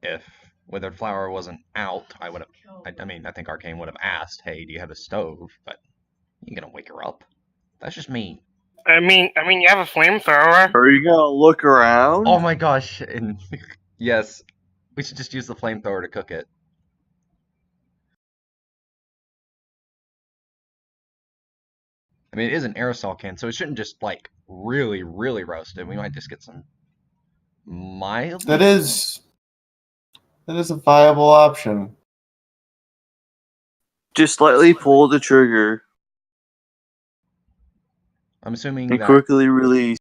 if Withered Flower wasn't out, I would have. I think Arcane would have asked, "Hey, do you have a stove?" But you gonna wake her up? That's just me. I mean, you have a flamethrower. Are you gonna look around? Oh my gosh! And yes, we should just use the flamethrower to cook it. I mean, it is an aerosol can, so it shouldn't just like really, really roast it. We might just get some mild. That is a viable option. Just slightly pull the trigger I'm assuming and that. quickly release.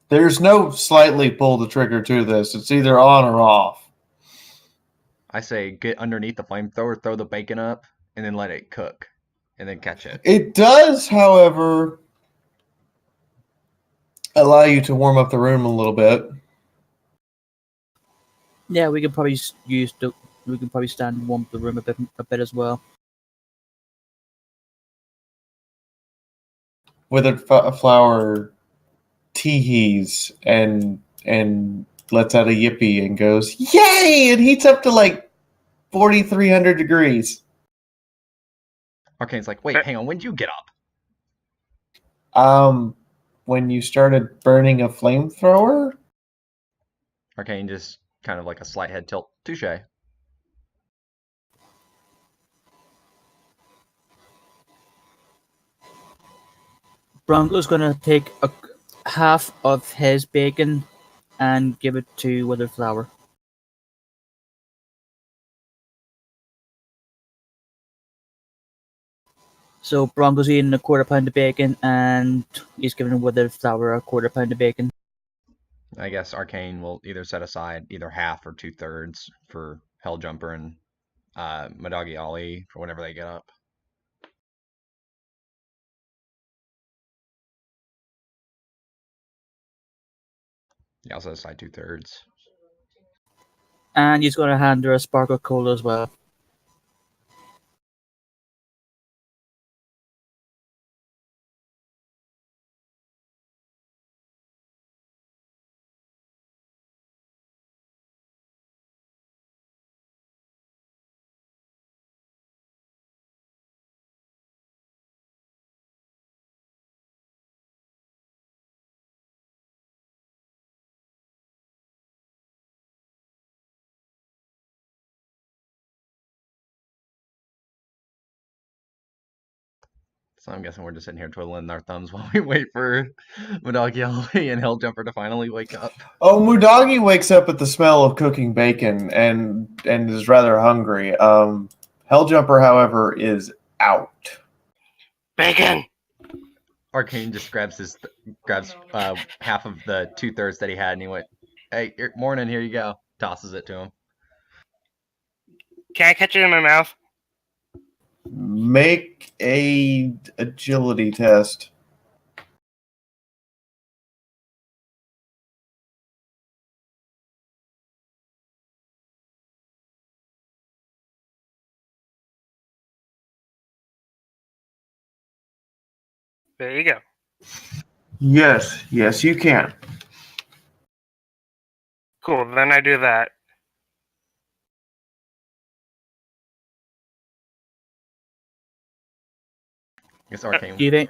There's no slightly pull the trigger to this. It's either on or off. I say get underneath the flamethrower, throw the bacon up, and then let it cook, and then catch it. It does, however, allow you to warm up the room a little bit. Yeah, we could probably use the we can probably stand and warm up the room a bit as well. Withered Flower teehees and lets out a yippee and goes, "Yay!" and heats up to like 4,300 degrees. Arcane's like, wait, hang on, when did you get up? When you started burning a flamethrower? Arcane just kind of like a slight head tilt. Touche. Bronco's gonna take half of his bacon and give it to Withered Flower. So Bronco's eating a quarter pound of bacon, and he's giving Withered Flower a quarter pound of bacon. I guess Arcane will either set aside either half or 2/3 for Helljumper and Madagi Ali for whenever they get up. He also set aside 2/3. And he's gonna hand her a sparkle cola as well. So I'm guessing we're just sitting here twiddling our thumbs while we wait for Madagi Ali and Helljumper to finally wake up. Oh, Mudagi wakes up at the smell of cooking bacon and is rather hungry. Helljumper, however, is out. Bacon! Arcane just grabs half of the 2/3 that he had, and he went, "Hey, morning, here you go." Tosses it to him. Can I catch it in my mouth? Make a agility test. There you go. Yes, you can. Cool, then I do that. I guess Arcane. Do you have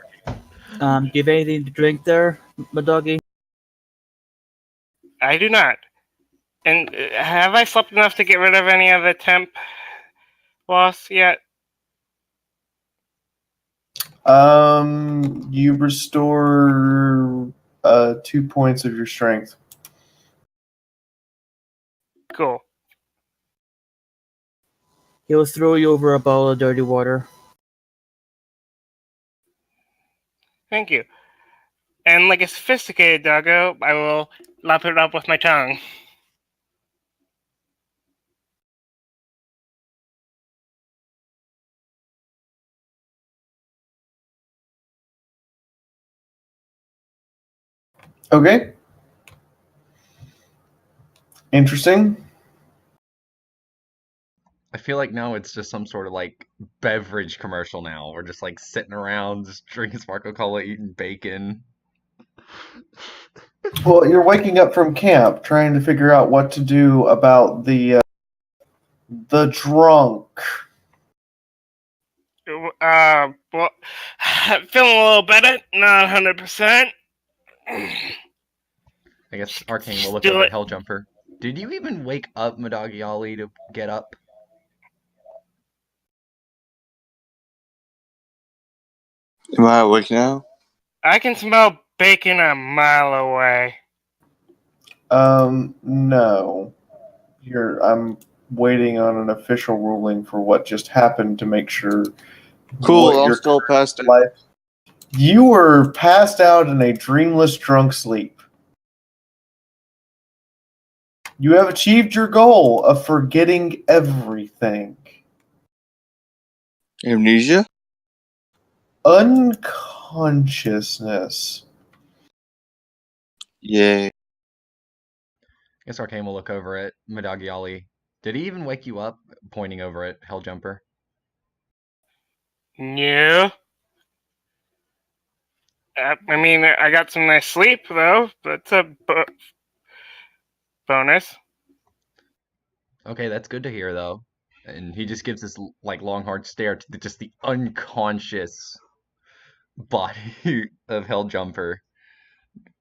anything to drink there, Madagi? I do not. And have I slept enough to get rid of any of the temp loss yet? You restore 2 points of your strength. Cool. He'll throw you over a bowl of dirty water. Thank you. And like a sophisticated doggo, I will lap it up with my tongue. Okay. Interesting. I feel like now it's just some sort of like beverage commercial now. We're just like sitting around, just drinking sparkle cola, eating bacon. Well, you're waking up from camp, trying to figure out what to do about the drunk. Well, feeling a little better, not 100%. I guess Arcane will look Do over it. at Helljumper. Did you even wake up Madagi Ali to get up? Am I awake now? I can smell bacon a mile away. No. I'm waiting on an official ruling for what just happened to make sure. Cool, what I'm your still passed out. life. You were passed out in a dreamless drunk sleep. You have achieved your goal of forgetting everything. Amnesia? Unconsciousness. Yay. I guess Arcane will look over at Madagi Ali. Did he even wake you up? Pointing over at Helljumper. No. I mean, I got some nice sleep though. That's a bonus. Okay, that's good to hear though. And he just gives this like long hard stare to just the unconscious body of Helljumper,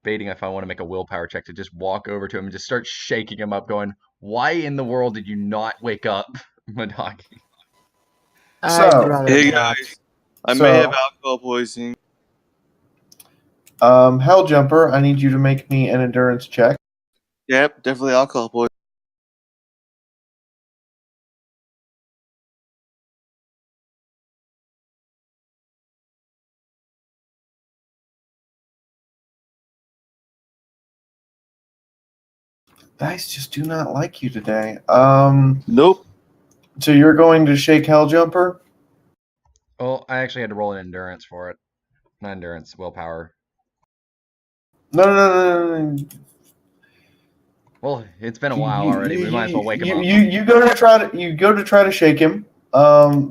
baiting if I want to make a willpower check to just walk over to him and just start shaking him up, going, "Why in the world did you not wake up, Madagi?" I'd So, rather Hey not. guys, I may have alcohol poisoning. Helljumper, I need you to make me an endurance check. Yep, definitely alcohol poisoning. Dice just do not like you today. Nope. So you're going to shake Helljumper? Well, I actually had to roll an endurance for it. Not endurance, willpower. No. Well, it's been a while already. We might as well wake him up. You go to try to shake him.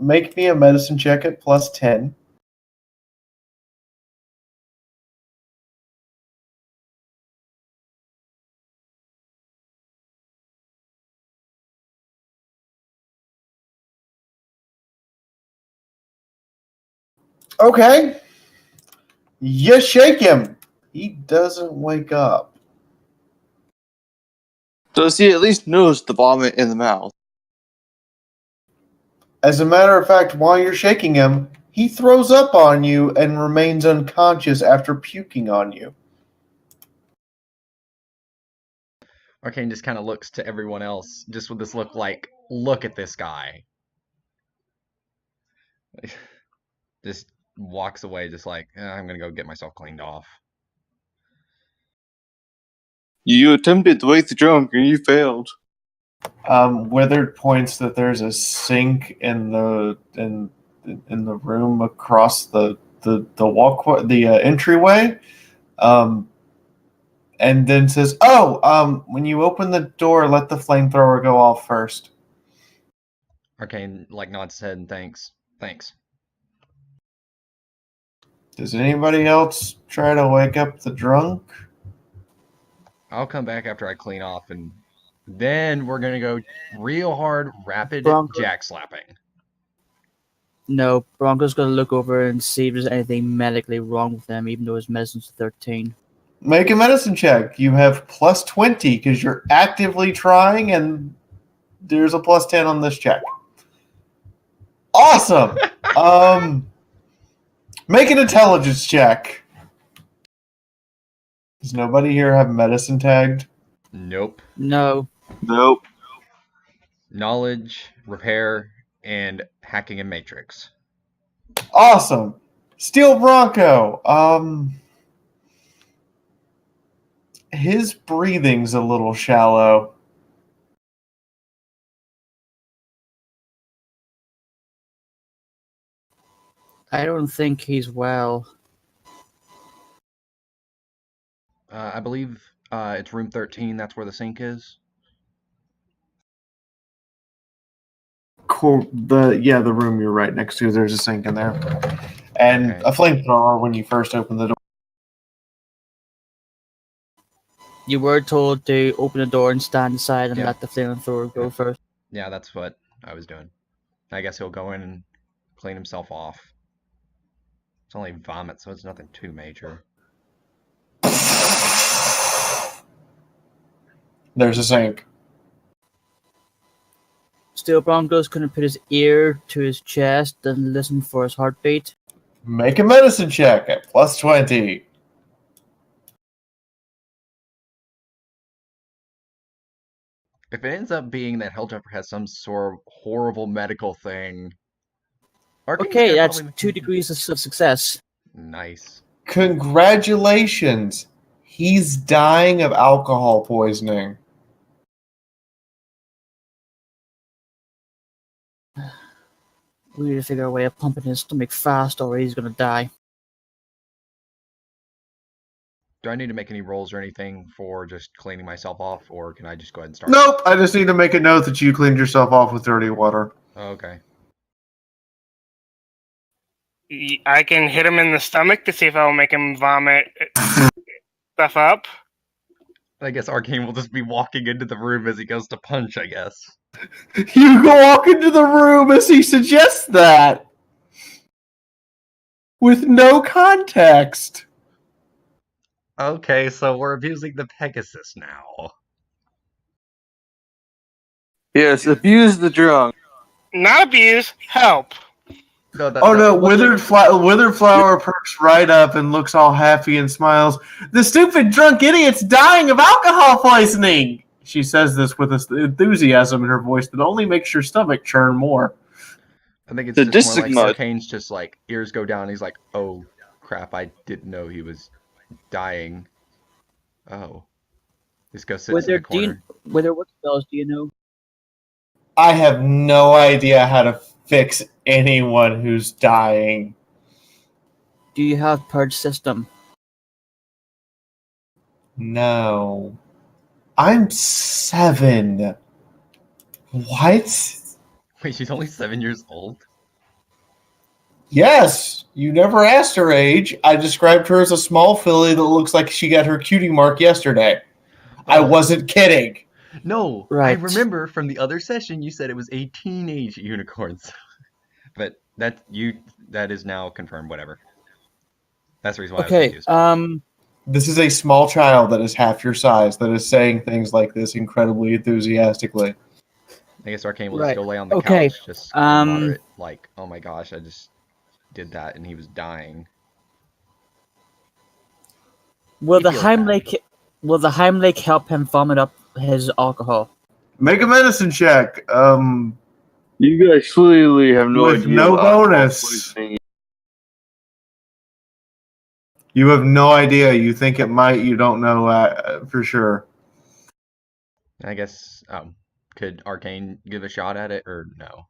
Make me a medicine check at +10. Okay. You shake him. He doesn't wake up. Does he at least notice the vomit in the mouth? As a matter of fact, while you're shaking him, he throws up on you and remains unconscious after puking on you. Arcane just kind of looks to everyone else, just with this look like, look at this guy. Just walks away, just like, I'm gonna go get myself cleaned off. You attempted to wake the drunk and you failed. Withered points that there's a sink in the room across the walkway, the entryway, and then says, when you open the door, let the flamethrower go off first." Arcane like nods his head and thanks. Does anybody else try to wake up the drunk? I'll come back after I clean off, and then we're gonna go real hard, rapid Bronco. jack slapping. No, Bronco's gonna look over and see if there's anything medically wrong with them, even though his medicine's 13. Make a medicine check. You have +20 because you're actively trying, and there's a +10 on this check. Awesome. Make an intelligence check. Does nobody here have medicine tagged? Nope. No. Nope. Knowledge, repair, and hacking and matrix. Awesome. Steel Bronco. His breathing's a little shallow. I don't think he's well. I believe it's room 13. That's where the sink is. Cool. The room you're right next to. There's a sink in there, and Okay. a flamethrower when you first open the door. You were told to open the door and stand aside and Yeah. let the flamethrower go first. Yeah, that's what I was doing. I guess he'll go in and clean himself off. It's only vomit, so it's nothing too major. There's a sink. Steel Bronco's gonna put his ear to his chest and listen for his heartbeat. Make a medicine check at +20. If it ends up being that Helljumper has some sort of horrible medical thing, Arcane's Okay, gonna that's probably- 2 degrees of success. Nice. Congratulations. He's dying of alcohol poisoning. We need to figure a way of pumping his stomach fast or he's gonna die. Do I need to make any rolls or anything for just cleaning myself off, or can I just go ahead and start? Nope, I just need to make a note that you cleaned yourself off with dirty water. Oh, okay. I can hit him in the stomach to see if I'll make him vomit stuff up. I guess Arcane will just be walking into the room as he goes to punch, I guess. You go walk into the room as he suggests that. With no context. Okay, so we're abusing the Pegasus now. Yes, abuse the drunk. Not abuse, help. No, Oh no, Withered Flower perks right up and looks all happy and smiles. The stupid drunk idiot's dying of alcohol poisoning! She says this with enthusiasm in her voice that only makes your stomach churn more. I think it's The just more like Distigmod. Arcane's just like, ears go down, and he's like, oh crap, I didn't know he was dying. Oh. Just go sit in the corner. Whether what spells do you know? I have no idea how to fix anyone who's dying. Do you have purge system? No. I'm 7. What? Wait, she's only 7 years old? Yes, you never asked her age. I described her as a small filly that looks like she got her cutie mark yesterday. I wasn't kidding. No, Right. I remember from the other session you said it was a teenage unicorns. But that is now confirmed, whatever. That's the reason why I was Okay. confused. This is a small child that is half your size that is saying things like this incredibly enthusiastically. I guess Arcane will Right. just go lay on the Okay, couch, just um, moderate, like, oh my gosh, I just did that and he was dying. Will He the feels Heimlich help him vomit up his alcohol? Make a medicine check. You guys clearly have no With idea. no what alcohol bonus. poisoning is. You have no idea. You think it might. You don't know for sure. I guess, could Arcane give a shot at it, or no?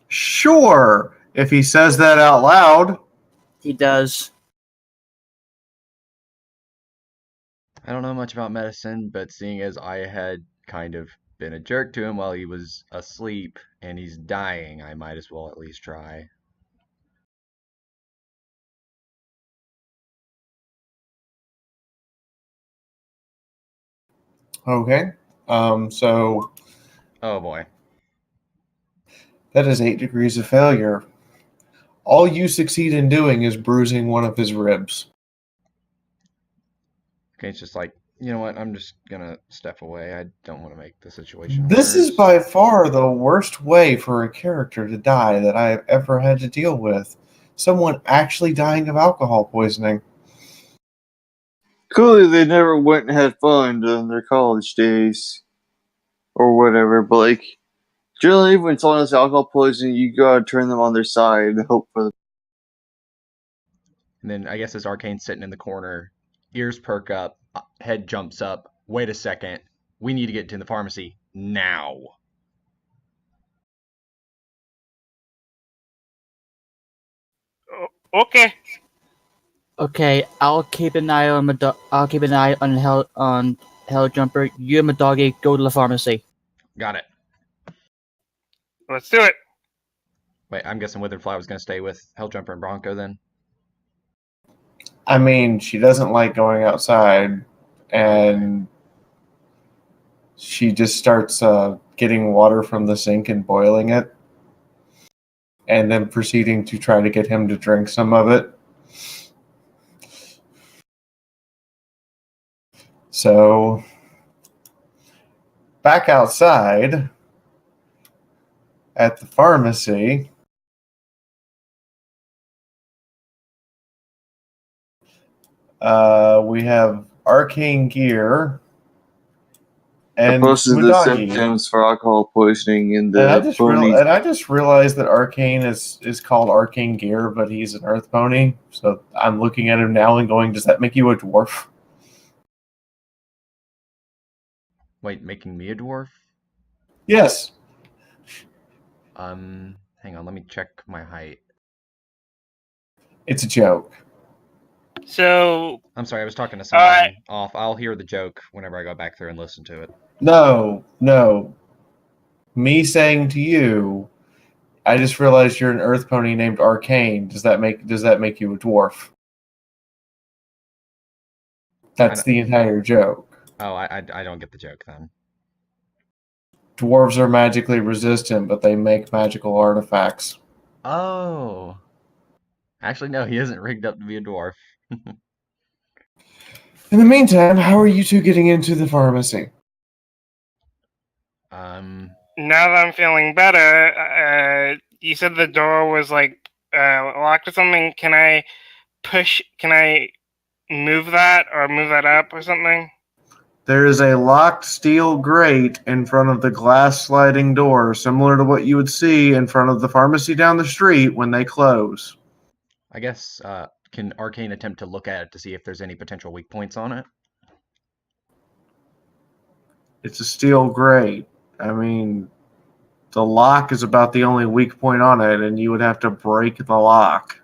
Sure, if he says that out loud. He does. I don't know much about medicine, but seeing as I had kind of been a jerk to him while he was asleep and he's dying, I might as well at least try. Okay. So Oh boy. that is 8 degrees of failure. All you succeed in doing is bruising one of his ribs. Okay, it's just like, you know what, I'm just gonna step away. I don't want to make the situation This worse. is by far the worst way for a character to die that I have ever had to deal with. Someone actually dying of alcohol poisoning. Clearly, they never went and had fun during their college days, or whatever. But like, generally, when someone has alcohol poisoning, you gotta turn them on their side and hope for the. And then I guess as Arcane's sitting in the corner, ears perk up, head jumps up. Wait a second. We need to get to the pharmacy now. Okay. Okay, I'll keep an eye on Hell Jumper. You and my doggy go to the pharmacy. Got it. Let's do it. Wait, I'm guessing Witherfly was gonna stay with Helljumper and Bronco then? I mean, she doesn't like going outside, and she just starts getting water from the sink and boiling it, and then proceeding to try to get him to drink some of it. So, back outside at the pharmacy, we have arcane gear and Posted the Smudagi. symptoms for alcohol poisoning in And I the just ponies. and I just realized that Arcane is called Arcane Gear, but he's an Earth Pony. So I'm looking at him now and going, "Does that make you a dwarf?" Wait, making me a dwarf? Yes. Hang on, let me check my height. It's a joke. So I'm sorry, I was talking to Alright. someone off. I'll hear the joke whenever I go back through and listen to it. No. Me saying to you, I just realized you're an Earth pony named Arcane. Does that make you a dwarf? That's the entire joke. Oh, I don't get the joke then. Dwarves are magically resistant, but they make magical artifacts. Oh. Actually, no, he isn't rigged up to be a dwarf. In the meantime, how are you two getting into the pharmacy? Now that I'm feeling better, you said the door was like locked or something. Can I move that or move that up or something? There is a locked steel grate in front of the glass sliding door, similar to what you would see in front of the pharmacy down the street when they close. I guess, can Arcane attempt to look at it to see if there's any potential weak points on it? It's a steel grate. I mean, the lock is about the only weak point on it, and you would have to break the lock.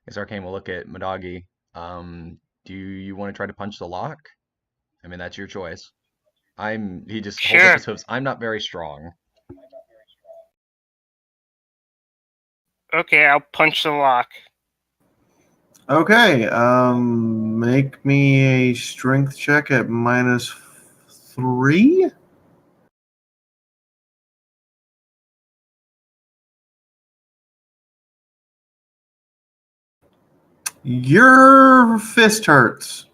As Arcane will look at Madagi, do you want to try to punch the lock? I mean, that's your choice. He just holds up his hooves. I'm not very strong. Okay, I'll punch the lock. Okay, make me a strength check at -3. Your fist hurts.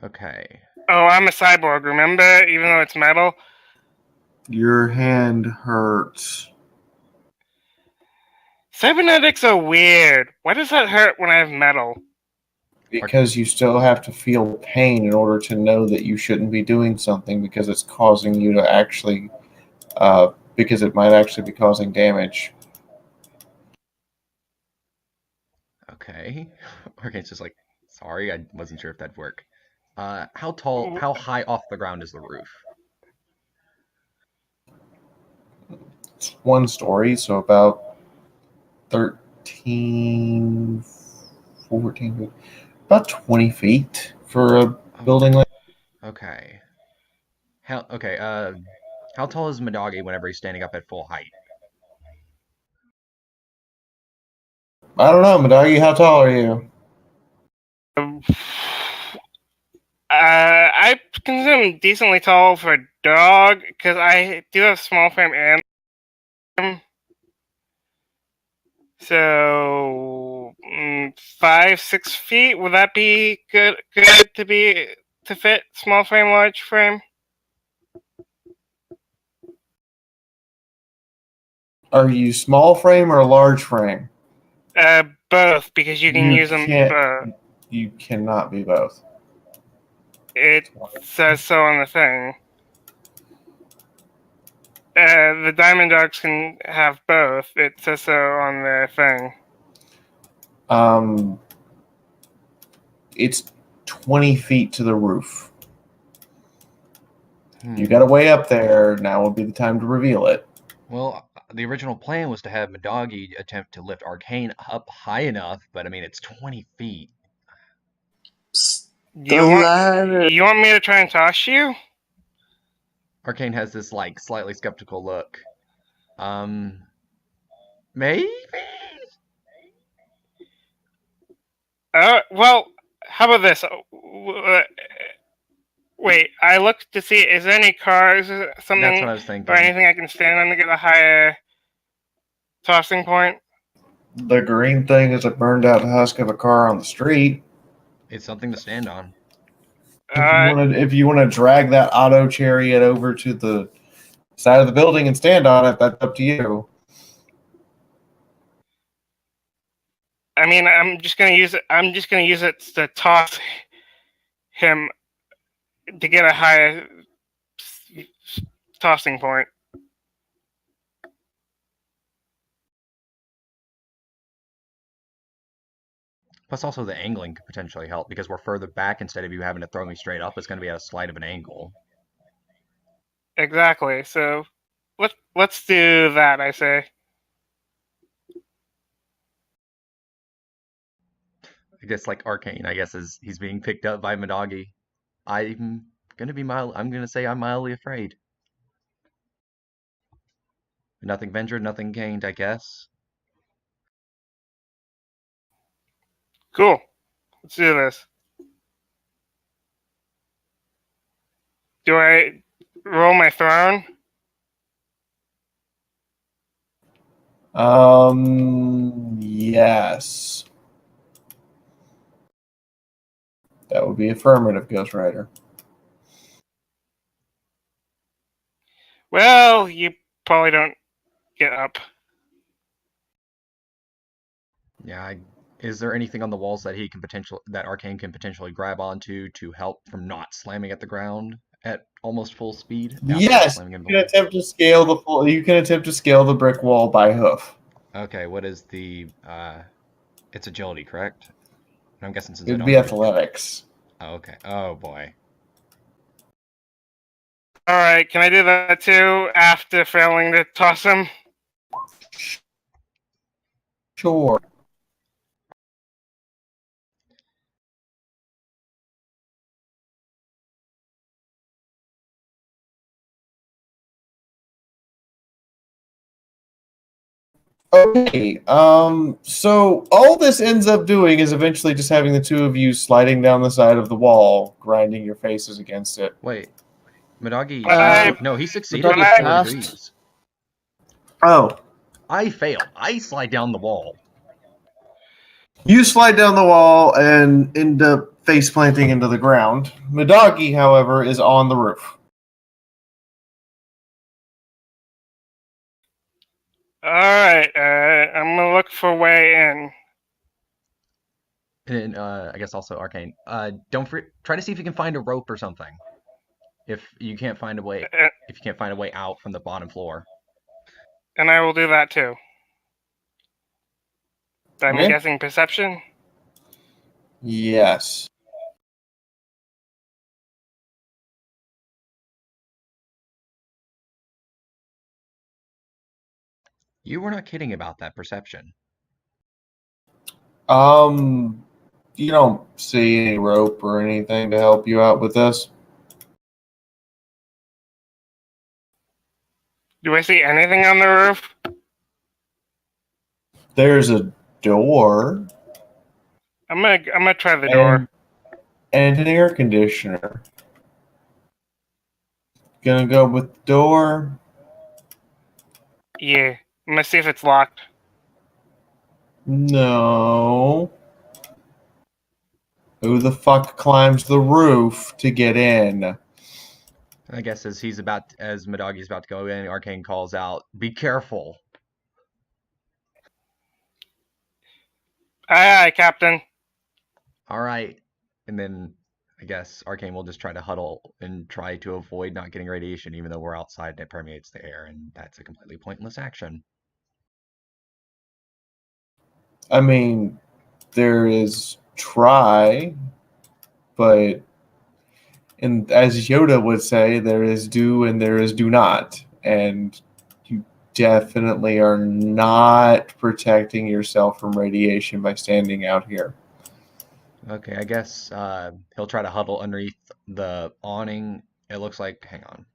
Okay. Oh, I'm a cyborg, remember? Even though it's metal? Your hand hurts. Cybernetics are weird. Why does that hurt when I have metal? Because you still have to feel pain in order to know that you shouldn't be doing something because it's causing you to actually, because it might actually be causing damage. Okay. Arcane's just like, sorry, I wasn't sure if that'd work. How high off the ground is the roof? It's one story, so about 13, 14, about 20 feet for a building like Okay. How tall is Madagi whenever he's standing up at full height? I don't know, Madagi, how tall are you? I consider him decently tall for a dog, because I do have small frame and so 5-6 feet. Would that be good to fit small frame, large frame? Are you small frame or large frame? Both, because you can use them both. You cannot be both. It says so on the thing. The diamond dogs can have both. It says so on the thing. It's 20 feet to the roof. You got to way up there. Now would be the time to reveal it. Well, the original plan was to have Madagi attempt to lift Arcane up high enough, but I mean, it's 20 feet. You want me to try and toss you? Arcane has this, like, slightly skeptical look. Maybe? Well, how about this? Wait, I looked to see, is there any cars or something? That's what I was thinking. Or anything I can stand on to get a higher tossing point? The green thing is a burned out husk of a car on the street. It's something to stand on. If you want to drag that auto chariot over to the side of the building and stand on it, that's up to you. I mean, I'm just gonna use it to toss him to get a higher tossing point. Plus, also the angling could potentially help because we're further back. Instead of you having to throw me straight up, it's going to be at a slight of an angle. Exactly. So let's do that, I say. I guess like Arcane, I guess is he's being picked up by Midagi. I'm gonna say I'm mildly afraid. Nothing ventured, nothing gained, I guess. Cool. Let's do this. Do I roll my throne? Yes. That would be affirmative, Ghost Rider. Well, you probably don't get up. Yeah, is there anything on the walls that that Arcane can potentially grab onto to help from not slamming at the ground at almost full speed? Yes, Slamming you into can the wall? attempt to scale the full. You can attempt to scale the brick wall by hoof. Okay, what is the it's agility, correct? And I'm guessing since It I would don't be have athletics. Oh, okay. Oh boy. All right, can I do that too after failing to toss him? Sure. Okay. So all this ends up doing is eventually just having the two of you sliding down the side of the wall, grinding your faces against it. Wait, Midagi. I- No, he succeeded Midagi with 4 passed. degrees. Oh. I failed. I slide down the wall. You slide down the wall and end up face planting into the ground. Midagi, however, is on the roof. All right, I'm gonna look for a way in. And I guess also Arcane. Try to see if you can find a rope or something. If you can't find a way, out from the bottom floor. And I will do that too. I'm Okay. guessing perception. Yes. You were not kidding about that perception. You don't see any rope or anything to help you out with this. Do I see anything on the roof? There's a door I'm gonna try the door. and an air conditioner. Gonna go with the door. Yeah, I'm gonna see if it's locked. No. Who the fuck climbs the roof to get in? I guess as Midagi's about to go in, Arcane calls out, "Be careful!" Aye, aye, Captain. All right, and then I guess Arcane will just try to huddle and try to avoid not getting radiation, even though we're outside and it permeates the air, and that's a completely pointless action. I mean, there is try, but and as Yoda would say, there is do and there is do not. And you definitely are not protecting yourself from radiation by standing out here. Okay, I guess he'll try to huddle underneath the awning. It looks like, hang on.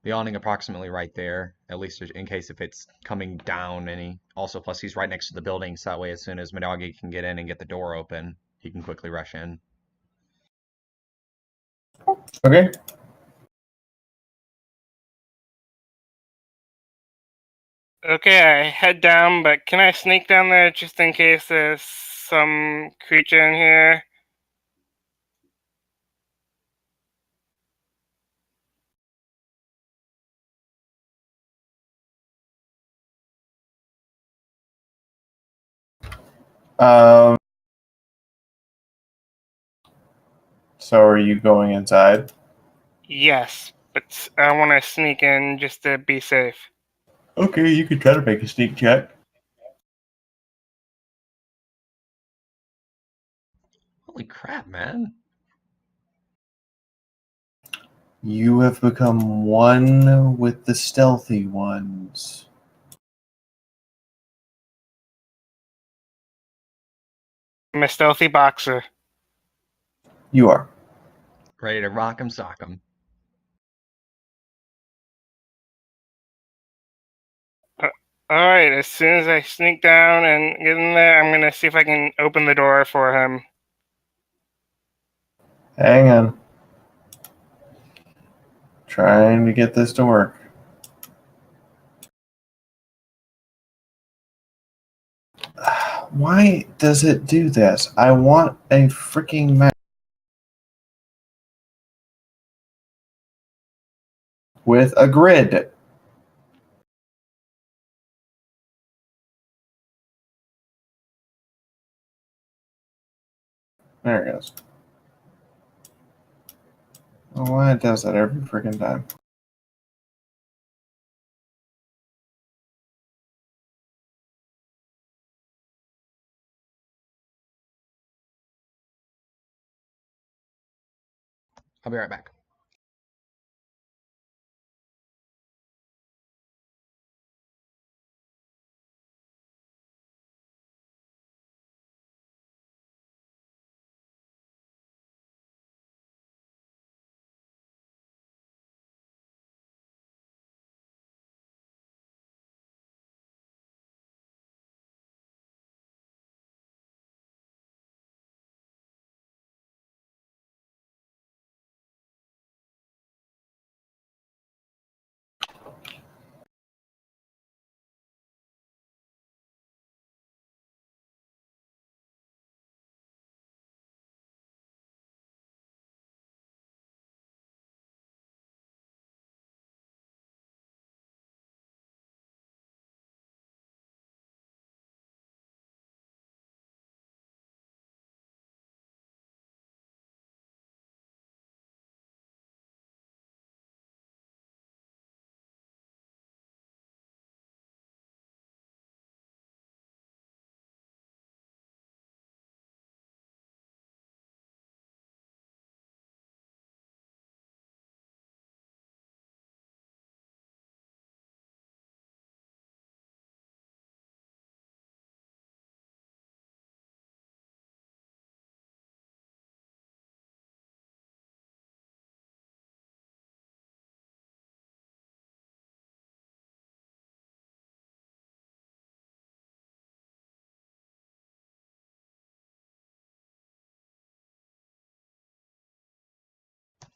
The awning approximately right there, at least in case if it's coming down any. Also, plus he's right next to the building, so that way as soon as Midagi can get in and get the door open, he can quickly rush in. Okay. Okay, I head down, but can I sneak down there just in case there's some creature in here? Um, so are you going inside? Yes, but I want to sneak in just to be safe. Okay, you could try to make a sneak check. Holy crap, man. You have become one with the stealthy ones. I'm a stealthy boxer. You are. Ready to rock 'em, sock 'em. Alright, as soon as I sneak down and get in there, I'm gonna see if I can open the door for him. Hang on. Trying to get this to work. Why does it do this? I want a freaking map with a grid. There it goes. Oh, why it does that every freaking time? I'll be right back.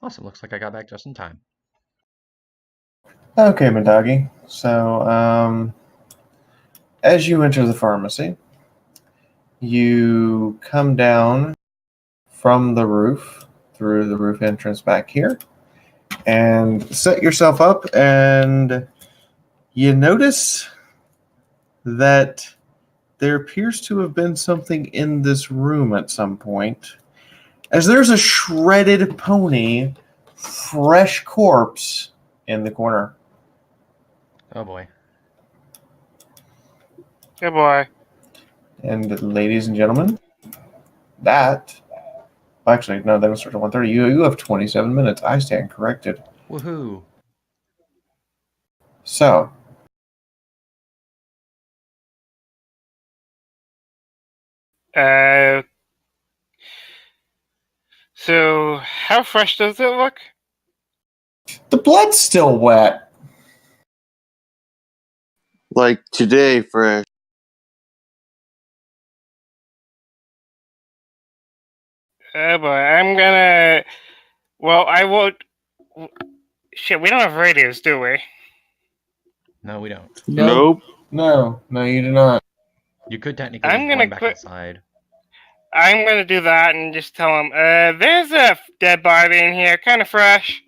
Awesome, looks like I got back just in time. Okay, my doggy. So, as you enter the pharmacy, you come down from the roof through the roof entrance back here and set yourself up, and you notice that there appears to have been something in this room at some point, as there's a shredded pony, fresh corpse in the corner. Oh boy. Good boy. And ladies and gentlemen, that actually no, that was starts at 1:30. You have 27 minutes. I stand corrected. Woohoo. So So how fresh does it look? the blood's still wet. Like today, fresh. Oh boy, I'm gonna. Well, I won't. Shit, we don't have radios, do we? No, we don't. Nope. No, you do not. You could technically I'm just gonna run back quit. inside. I'm gonna do that and just tell him, there's a dead body in here, kind of fresh.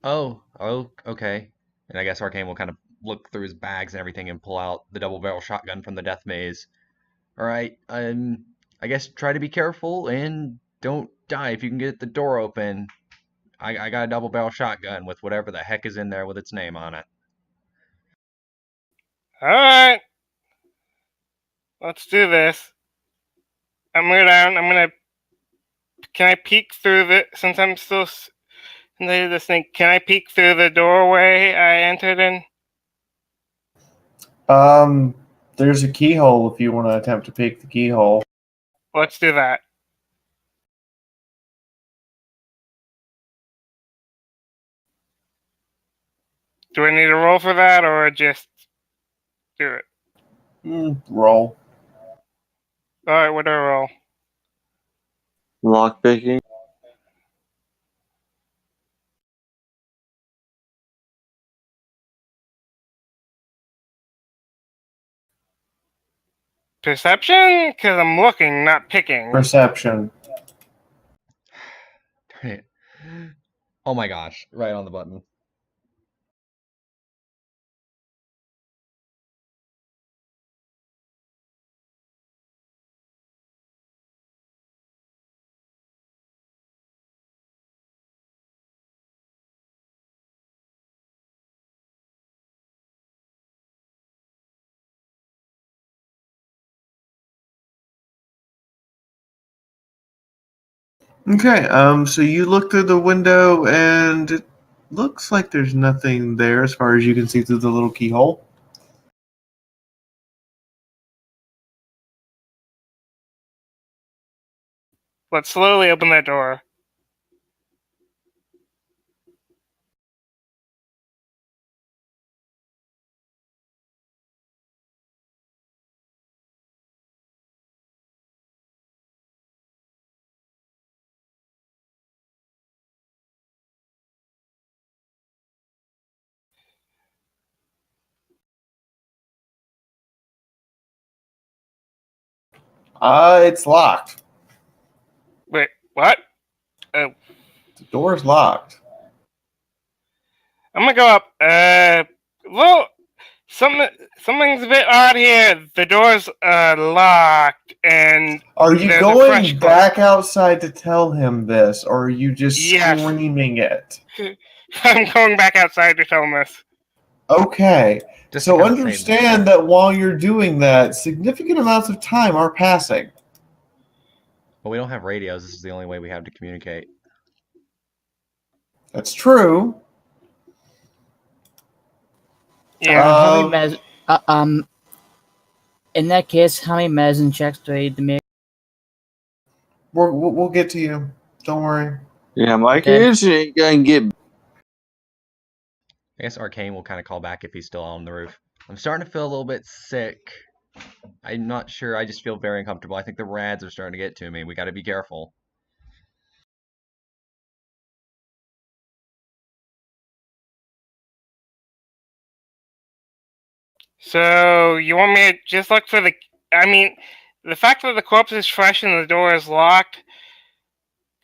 Oh, okay. And I guess Arcane will kind of look through his bags and everything and pull out the double barrel shotgun from the death maze. Alright, I guess try to be careful and don't die if you can get the door open. I got a double barrel shotgun with whatever the heck is in there with its name on it. Alright. Let's do this. I'm gonna go down, Can I peek through since I'm still the snake. Can I peek through the doorway I entered in? There's a keyhole if you want to attempt to peek the keyhole. Let's do that. Do I need to roll for that, or just do it? Roll. All right, what do I roll? Lockpicking. Perception? Because I'm looking, not picking. Perception. Darn it. Oh my gosh, right on the button. Okay, so you look through the window and it looks like there's nothing there as far as you can see through the little keyhole. Let's slowly open that door. It's locked. Wait, what? The door's locked. I'm gonna go up. Well, something's a bit odd here. The door's locked, and Are you there's a going fresh back outside to tell him this, or are you just Yes. screaming it? I'm going back outside to tell him this. Okay, Just so to kinda save the understand story. that while you're doing that, significant amounts of time are passing. But we don't have radios. This is the only way we have to communicate. That's true. Yeah. How many in that case, how many medicine checks do I need to make? We'll get to you. Don't worry. Yeah, my Okay. condition ain't gonna get. I guess Arcane will kind of call back if he's still on the roof. I'm starting to feel a little bit sick. I'm not sure. I just feel very uncomfortable. I think the rads are starting to get to me. We got to be careful. So you want me to just look for the? I mean, the fact that the corpse is fresh and the door is locked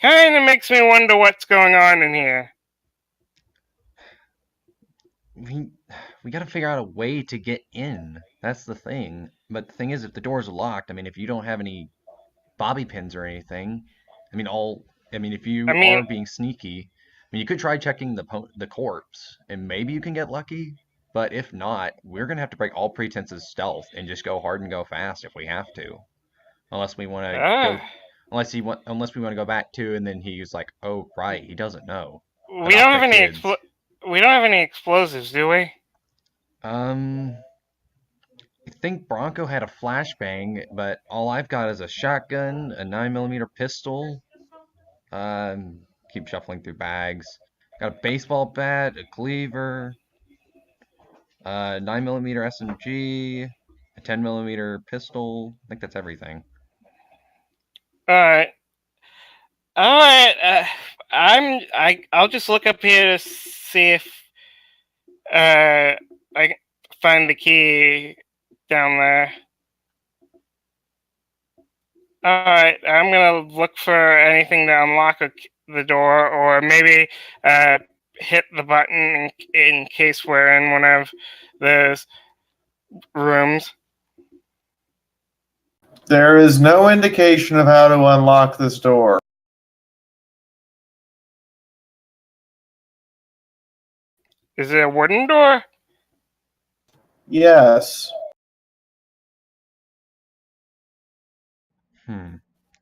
kind of makes me wonder what's going on in here. We got to figure out a way to get in. That's the thing. But the thing is, if the doors are locked, I mean, if you don't have any bobby pins or anything, if you I mean- are being sneaky, you could try checking the corpse, and maybe you can get lucky. But if not, we're gonna have to break all pretenses stealth and just go hard and go fast if we have to. Unless we want to go, unless we want to go back to, and then he's like, oh right, he doesn't know. We don't have any we don't have any explosives, do we? I think Bronco had a flashbang, but all I've got is a shotgun, a 9mm pistol. Keep shuffling through bags. Got a baseball bat, a cleaver, 9mm SMG, a 10mm pistol. I think that's everything. Alright. Alright, I'll just look up here to see if I can find the key down there. Alright, I'm gonna look for anything to unlock the door, or maybe hit the button in case we're in one of those rooms. There is no indication of how to unlock this door. Is it a wooden door? Yes.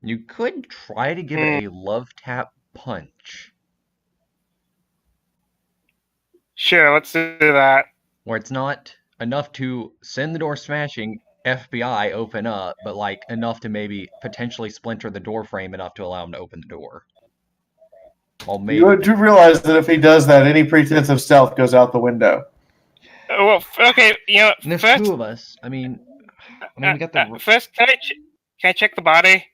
You could try to give it a love tap punch. Sure, let's do that. Where it's not enough to send the door smashing, FBI open up, but like enough to maybe potentially splinter the door frame enough to allow him to open the door. Well, maybe. You do realize that if he does that, any pretense of stealth goes out the window. Well, okay, And there's first, two of us. I mean, we got the. first, can I check the body?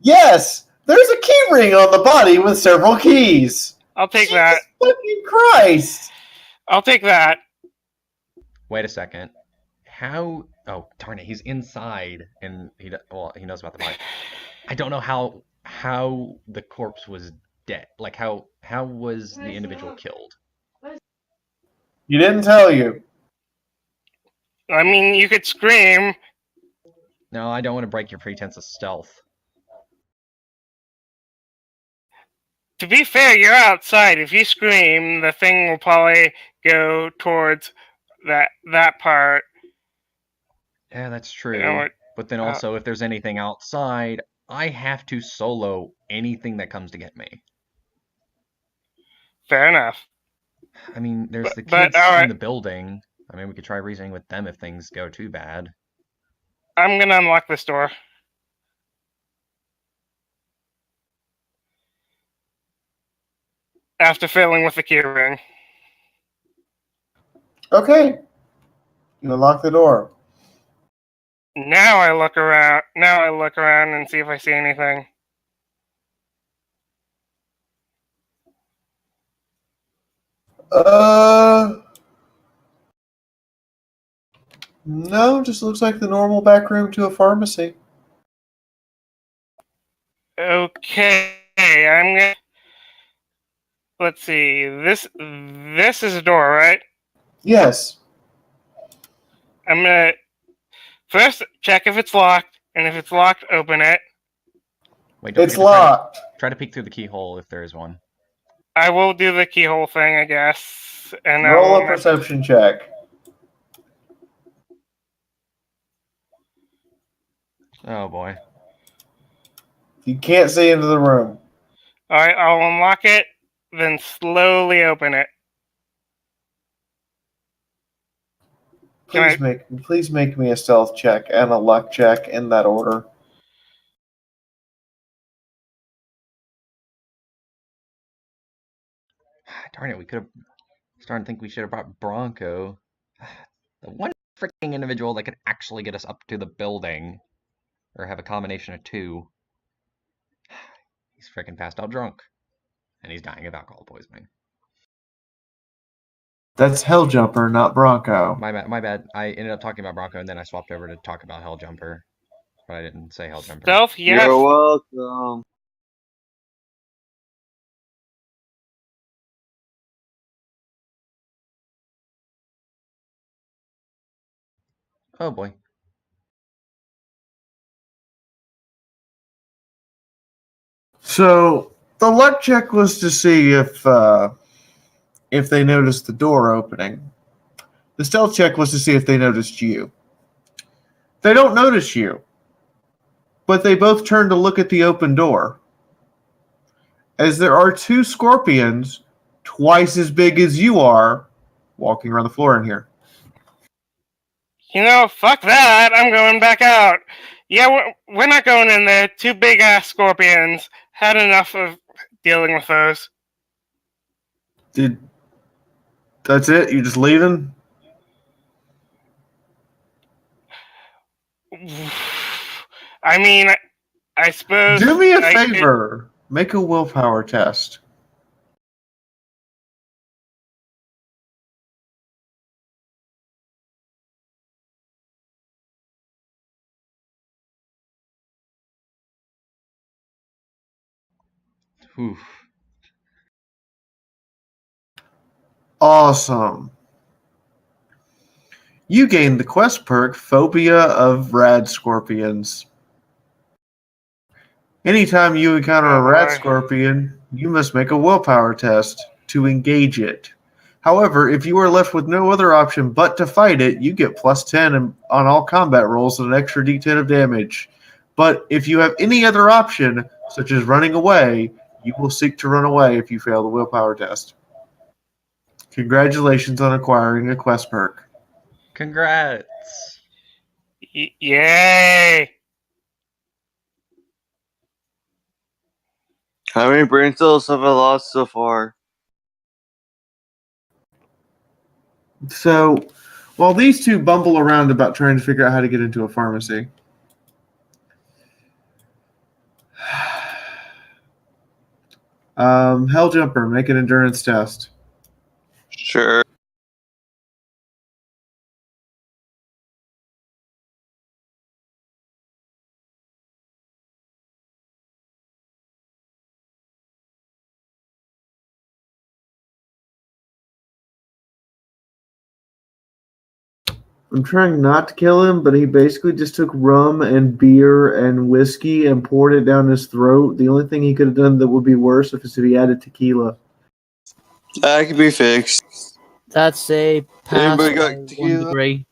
Yes! There's a key ring on the body with several keys! I'll take Jesus that. fucking Christ! I'll take that. Wait a second. How? Oh, darn it! He's inside, and he knows about the body. I don't know how the corpse was dead. Like how was the individual killed? You didn't tell you. I mean, you could scream. No, I don't want to break your pretense of stealth. To be fair, you're outside. If you scream, the thing will probably go towards that part. Yeah, that's true. You know what? But then also, if there's anything outside, I have to solo anything that comes to get me. Fair enough. I mean, there's the but, kids alright. in the building. I mean, we could try reasoning with them if things go too bad. I'm gonna unlock this door. After failing with the key ring. Okay. You unlock the door. Now I look around. And see if I see anything. No, just looks like the normal back room to a pharmacy. Okay, I'm gonna. Let's see. This is a door, right? Yes. I'm gonna first check if it's locked, and if it's locked, open it. Wait, don't It's forget to locked. try to peek through the keyhole if there is one. I will do the keyhole thing, I guess. And Roll a perception check. Oh boy. You can't see into the room. Alright, I'll unlock it, then slowly open it. Please make me a stealth check and a luck check in that order. Darn it, we could have started to think we should have brought Bronco. The one freaking individual that could actually get us up to the building. Or have a combination of two. He's freaking passed out drunk. And he's dying of alcohol poisoning. That's Helljumper, not Bronco. My bad. I ended up talking about Bronco and then I swapped over to talk about Helljumper. But I didn't say Helljumper. Stealth, yes. You're welcome. Oh boy. So the luck check was to see if they noticed the door opening. The stealth check was to see if they noticed you. They don't notice you, but they both turn to look at the open door. As there are two scorpions, twice as big as you are, walking around the floor in here. You know, fuck that. I'm going back out. Yeah, we're not going in there. Two big-ass scorpions. Had enough of dealing with those. That's it? You just leaving? I mean, I suppose... Do me a favor. Make a willpower test. Oof. Awesome. You gained the quest perk Phobia of Rad Scorpions. Anytime you encounter a rad scorpion, you must make a willpower test to engage it. However, if you are left with no other option but to fight it, you get plus 10 on all combat rolls and an extra d10 of damage. But if you have any other option, such as running away, you will seek to run away if you fail the willpower test. Congratulations on acquiring a quest perk. Congrats! Yay! How many brain cells have I lost so far? So, while these two bumble around about trying to figure out how to get into a pharmacy, Helljumper, make an endurance test. Sure. I'm trying not to kill him, but he basically just took rum and beer and whiskey and poured it down his throat. The only thing he could have done that would be worse is if he added tequila. That can be fixed. That's a pass Anybody by got 1 tequila? degree.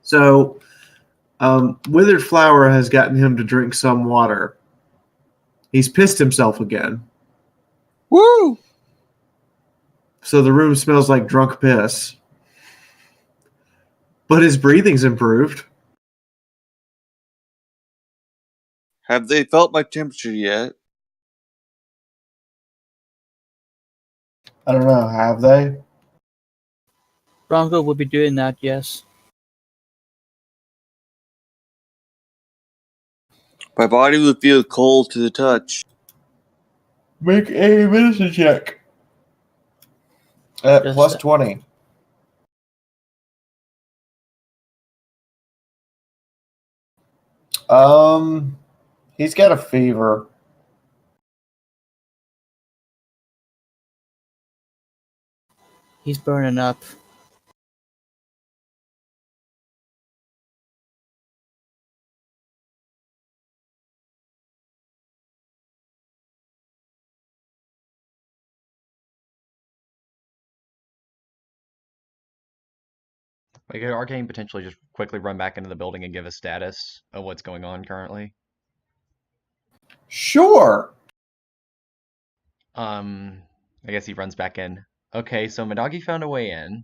So, Withered Flower has gotten him to drink some water. He's pissed himself again. Woo! So the room smells like drunk piss. But his breathing's improved. Have they felt my temperature yet? I don't know, have they? Bronco will be doing that, yes. My body would feel cold to the touch. Make a medicine check. At Just plus that. 20. He's got a fever. He's burning up. Like, could Arcane potentially just quickly run back into the building and give a status of what's going on currently? Sure. I guess he runs back in. Okay, so Madagi found a way in.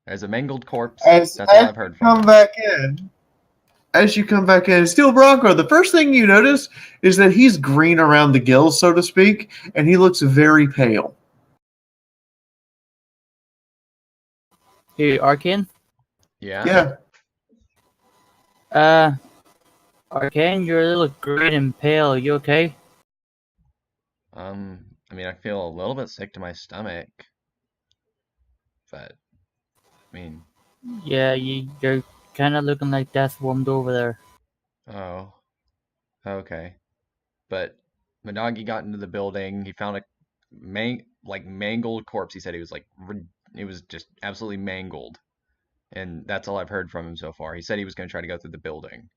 There's a mangled corpse. As That's all I've heard from him. As you come back in, Steel Bronco, the first thing you notice is that he's green around the gills, so to speak, and he looks very pale. Hey, Arcane? Yeah? Yeah. Arcane, you're a little green and pale. You okay? I mean, I feel a little bit sick to my stomach. But, I mean, Yeah, you're kind of looking like death warmed over there. oh, okay. But Managi got into the building. He found a mangled corpse. He said he was it was just absolutely mangled. And that's all I've heard from him so far. He said he was going to try to go through the building.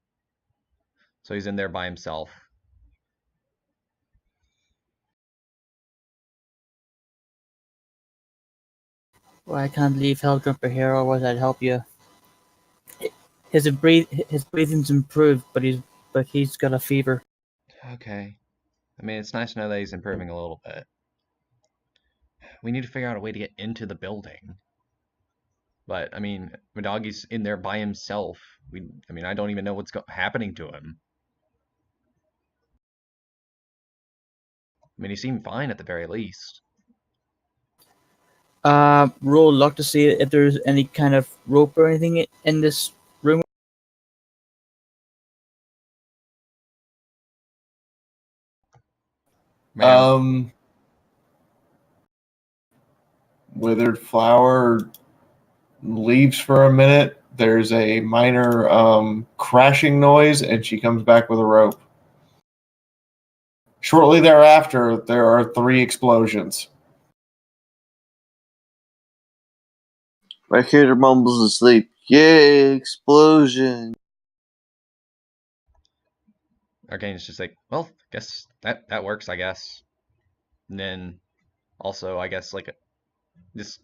So he's in there by himself. Well, I can't leave Helljumper here, otherwise I'd help you. His breathing's improved, but he's got a fever. Okay. I mean, it's nice to know that he's improving a little bit. We need to figure out a way to get into the building. But, I mean, Madagi's in there by himself. I mean, I don't even know what's happening to him. I mean, he seemed fine at the very least. Roll luck to see if there's any kind of rope or anything in this room. Man, Withered Flower leaves for a minute. There's a minor crashing noise, and she comes back with a rope. Shortly thereafter, there are 3 explosions. My character mumbles asleep. Yay, explosion. Arcane's just like, well, guess that works, I guess. And then also, I guess, just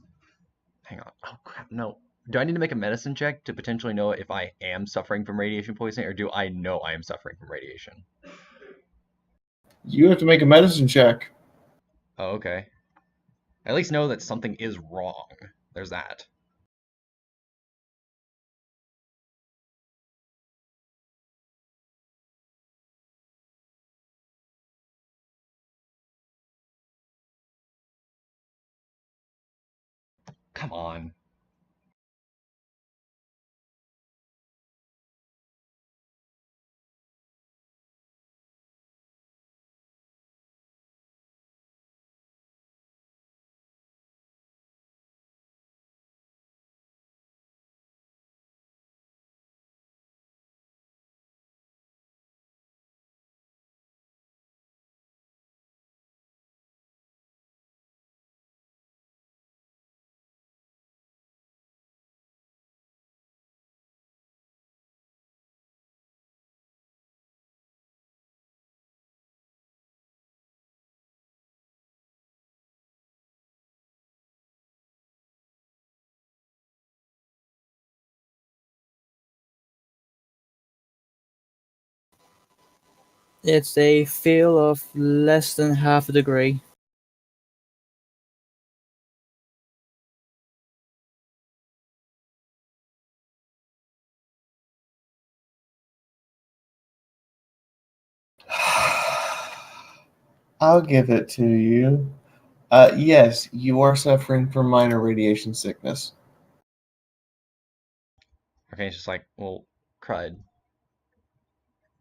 hang on. Oh crap, no. Do I need to make a medicine check to potentially know if I am suffering from radiation poisoning, or do I know I am suffering from radiation? You have to make a medicine check. Oh, okay. At least know that something is wrong. There's that. Come on. It's a fail of less than half a degree. I'll give it to you. Yes, you are suffering from minor radiation sickness. Okay, it's just like, well, crud.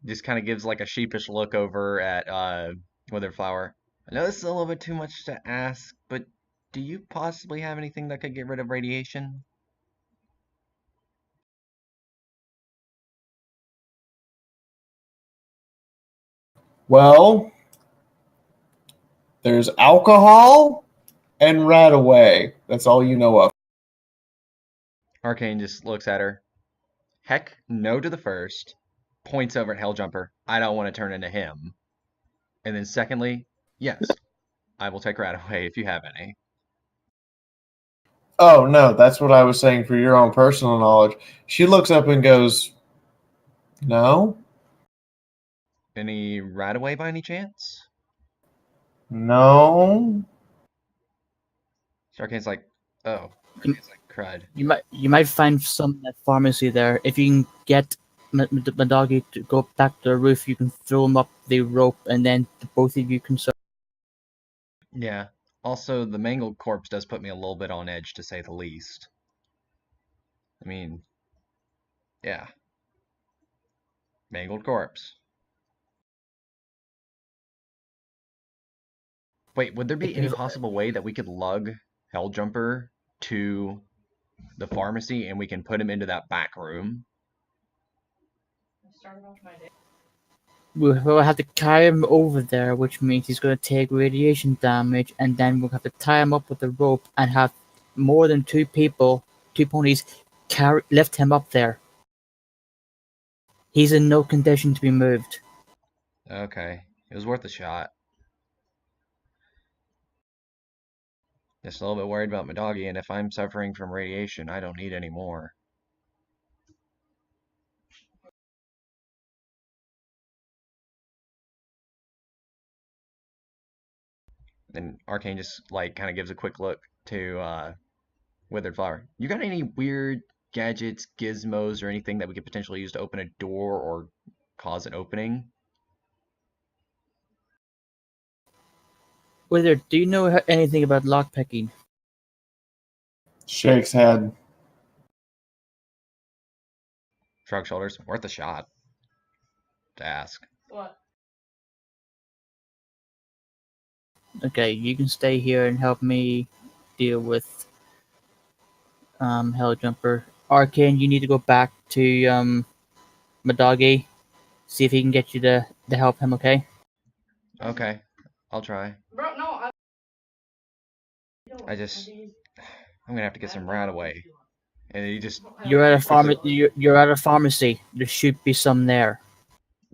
Just kind of gives like a sheepish look over at Witherflower. I know this is a little bit too much to ask, but do you possibly have anything that could get rid of radiation? Well, there's alcohol and Radaway. That's all you know of. Arcane just looks at her. Heck, no to the first. Points over at Helljumper. I don't want to turn into him. And then secondly, yes, I will take Radaway if you have any. Oh, no, that's what I was saying for your own personal knowledge. She looks up and goes, no? Any Radaway by any chance? No? Arcane's like, oh, You, crud. you might find some at pharmacy there. If you can get my doggy to go back to the roof, you can throw him up the rope, and then both of you can. Yeah. Also, the mangled corpse does put me a little bit on edge, to say the least. I mean, yeah. Mangled corpse. Wait, would there be any possible way that we could lug Helljumper to the pharmacy and we can put him into that back room? We'll have to carry him over there, which means he's going to take radiation damage, and then we'll have to tie him up with a rope and have more than two ponies, lift him up there. He's in no condition to be moved. Okay, it was worth a shot. Just a little bit worried about my doggy, and if I'm suffering from radiation, I don't need any more. And Arcane just like kind of gives a quick look to Withered Flower. You got any weird gadgets, gizmos, or anything that we could potentially use to open a door or cause an opening? Wither, do you know anything about lockpicking? Shakes head. Shrug shoulders. Worth a shot to ask. What? Okay, you can stay here and help me deal with Helljumper. Arcane, you need to go back to Madagi, see if he can get you to help him, okay? Okay, I'll try. Bro, no, I'm gonna have to get some Radaway. And he just, You're at a pharmacy. There should be some there.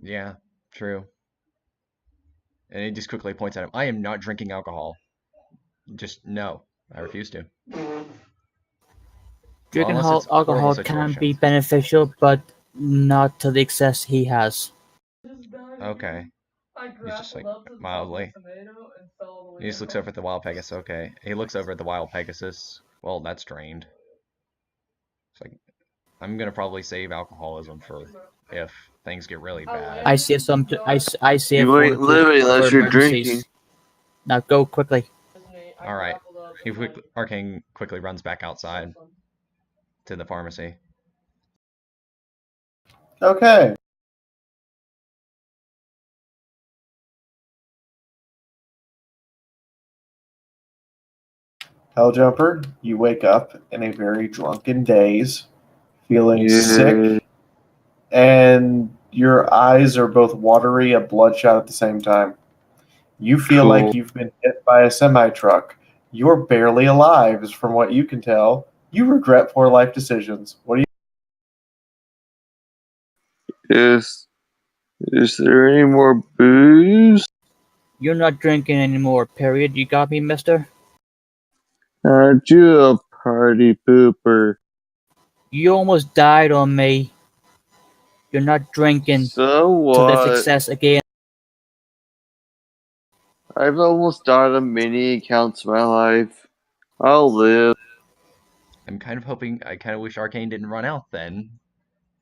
yeah, true. And he just quickly points at him. I am not drinking alcohol. Just no. I refuse to. Drinking unless it's a horrible alcohol can situation. be beneficial, but not to the excess he has. Okay. I He's just like grappled up to the top of mildly. the tomato and fell all the way He just looks over at the wild Pegasus. Okay. He looks over at the wild Pegasus. Well, that's drained. It's like, I'm gonna probably save alcoholism for if things get really bad. I save some. I save You wait, fortitude literally, for unless you're emergencies. drinking. Now go quickly. All right. Arcane quickly runs back outside to the pharmacy. Okay. Helljumper, you wake up in a very drunken daze, feeling sick, and your eyes are both watery and bloodshot at the same time. You feel Cool. like you've been hit by a semi-truck. You're barely alive, from what you can tell. You regret poor life decisions. What do you... Is there any more booze? You're not drinking anymore. Period. You got me, Mister? Aren't you a party pooper? You almost died on me. You're not drinking So to live what? success again. I've almost died on many accounts of my life. I'll live. I'm kind of hoping, I kind of wish Arcane didn't run out then.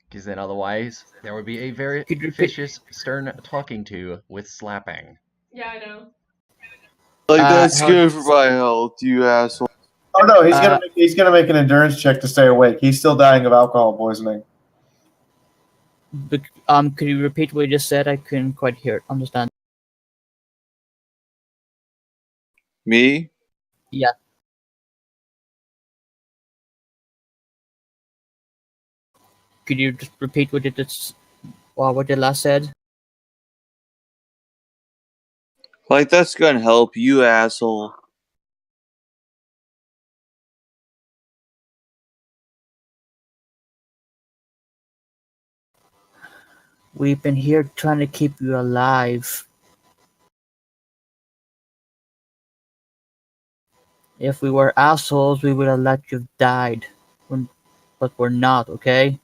Because then otherwise, there would be a very Could you repeat- vicious, stern talking to with slapping. Yeah, I know. Like, that's how- good for my health, you asshole. Oh no, he's gonna make an endurance check to stay awake. He's still dying of alcohol poisoning. Could you repeat what you just said? I couldn't quite understand. Me? Yeah. Could you just repeat what you last said? Like, that's gonna help you, asshole. We've been here trying to keep you alive. If we were assholes, we would have let you have died. But we're not, okay?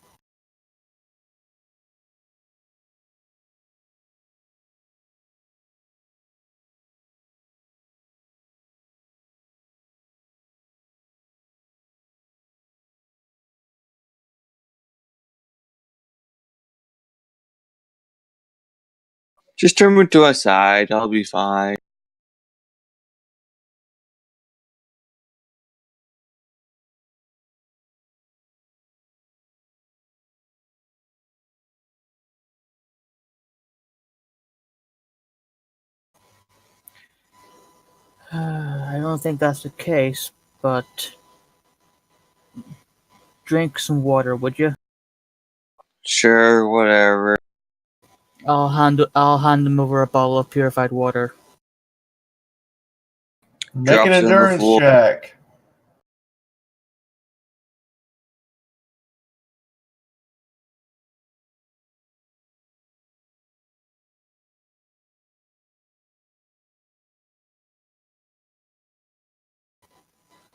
Just turn me to my side, I'll be fine. I don't think that's the case, but drink some water, would you? Sure, whatever. I'll hand him over a bottle of purified water. Make Drops an it on the endurance floor. check.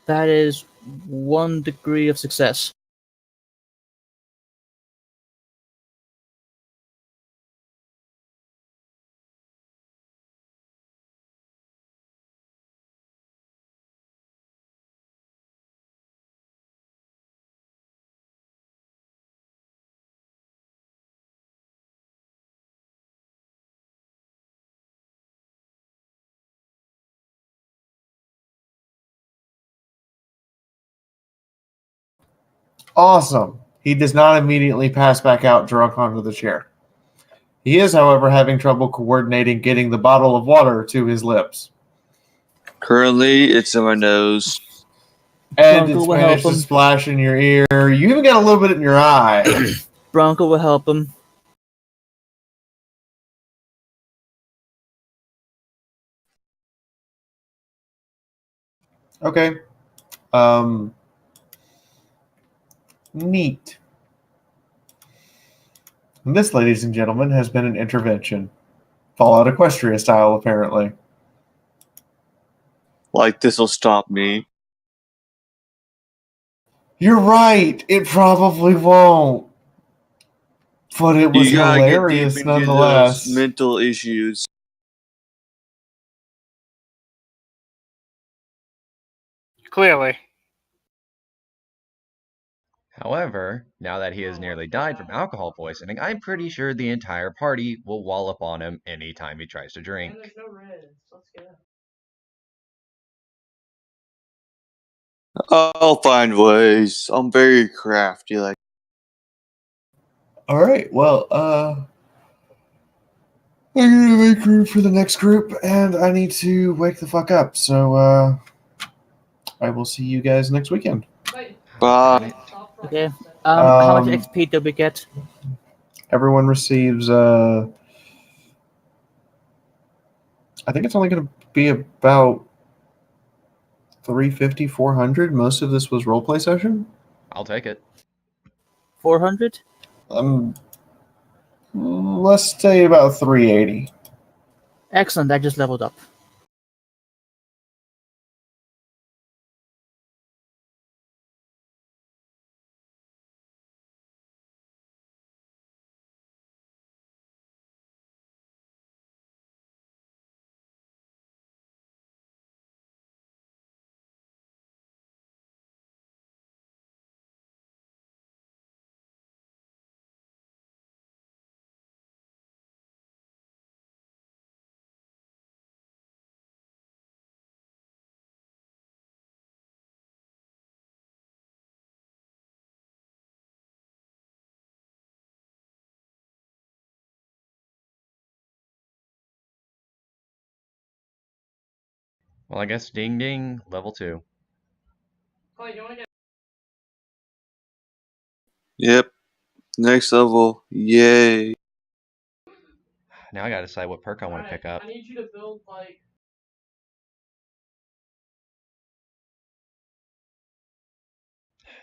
That is 1 degree of success. Awesome. He does not immediately pass back out drunk onto the chair. He is, however, having trouble coordinating getting the bottle of water to his lips. Currently, it's in my nose. And Bronco it's will managed help to him. splash in your ear. You even got a little bit in your eye. Bronco will help him. Okay. Neat. And this, ladies and gentlemen, has been an intervention. Fallout Equestria style, apparently. Like, this'll stop me. You're right. It probably won't. But it was You gotta get deep hilarious into nonetheless. those mental issues. Clearly. However, now that he has nearly died from alcohol poisoning, I'm pretty sure the entire party will wallop on him anytime he tries to drink. And there's no reds. Let's go. I'll find ways. I'm very crafty. Like, All right. Well, I'm gonna make room for the next group, and I need to wake the fuck up. So, I will see you guys next weekend. Wait, bye. stop for Okay. 1 second. How much Um, XP do we get? Everyone receives. I think it's only going to be about 350, 400. Most of this was roleplay session. I'll take it. 400? Let's say about 380. Excellent, I just leveled up. Well, I guess ding ding, level 2. Clay, you wanna get Yep. Next level. Yay. Now I gotta decide what perk I want to pick up. I need you to build like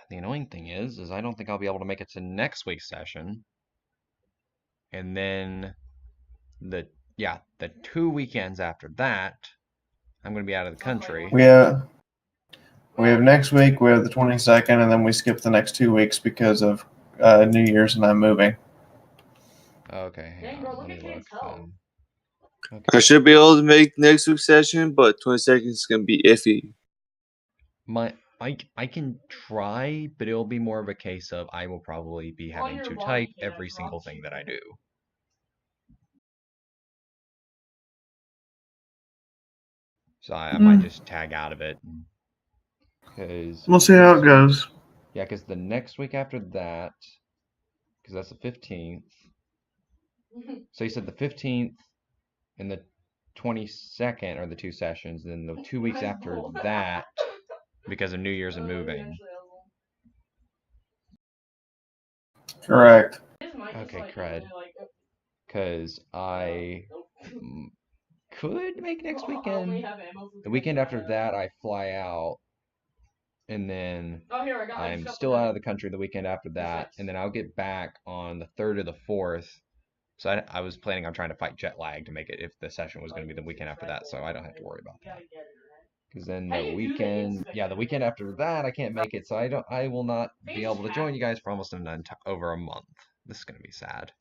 The annoying thing is I don't think I'll be able to make it to next week's session. And then the 2 weekends after that, I'm gonna be out of the country. We have next week. We have the 22nd, and then we skip the next 2 weeks because of New Year's and I'm moving. Okay, Dang, hang bro, on, look let at me look Kane's health. then. I Okay. should be able to make next week's session, but 22nd is going to be iffy. I can try, but it'll be more of a case of I will probably be On having your to body type cam, every single thing that I do. So I might just tag out of it. Cause We'll see how it goes. yeah, because the next week after that, because that's the 15th. So you said the 15th and the 22nd are the 2 sessions, then the 2 weeks after that, because of New Year's and moving. Correct. Okay, cred. Because I could make next weekend. The weekend after that, I fly out, and then I'm still out of the country the weekend after that, and then I'll get back on the 3rd or the 4th. So I was planning on trying to fight jet lag to make it if the session was going to be the weekend after that, so I don't have to worry about that. Because then the weekend after that, I can't make it, so I will not be able to join you guys for almost over a month. This is going to be sad.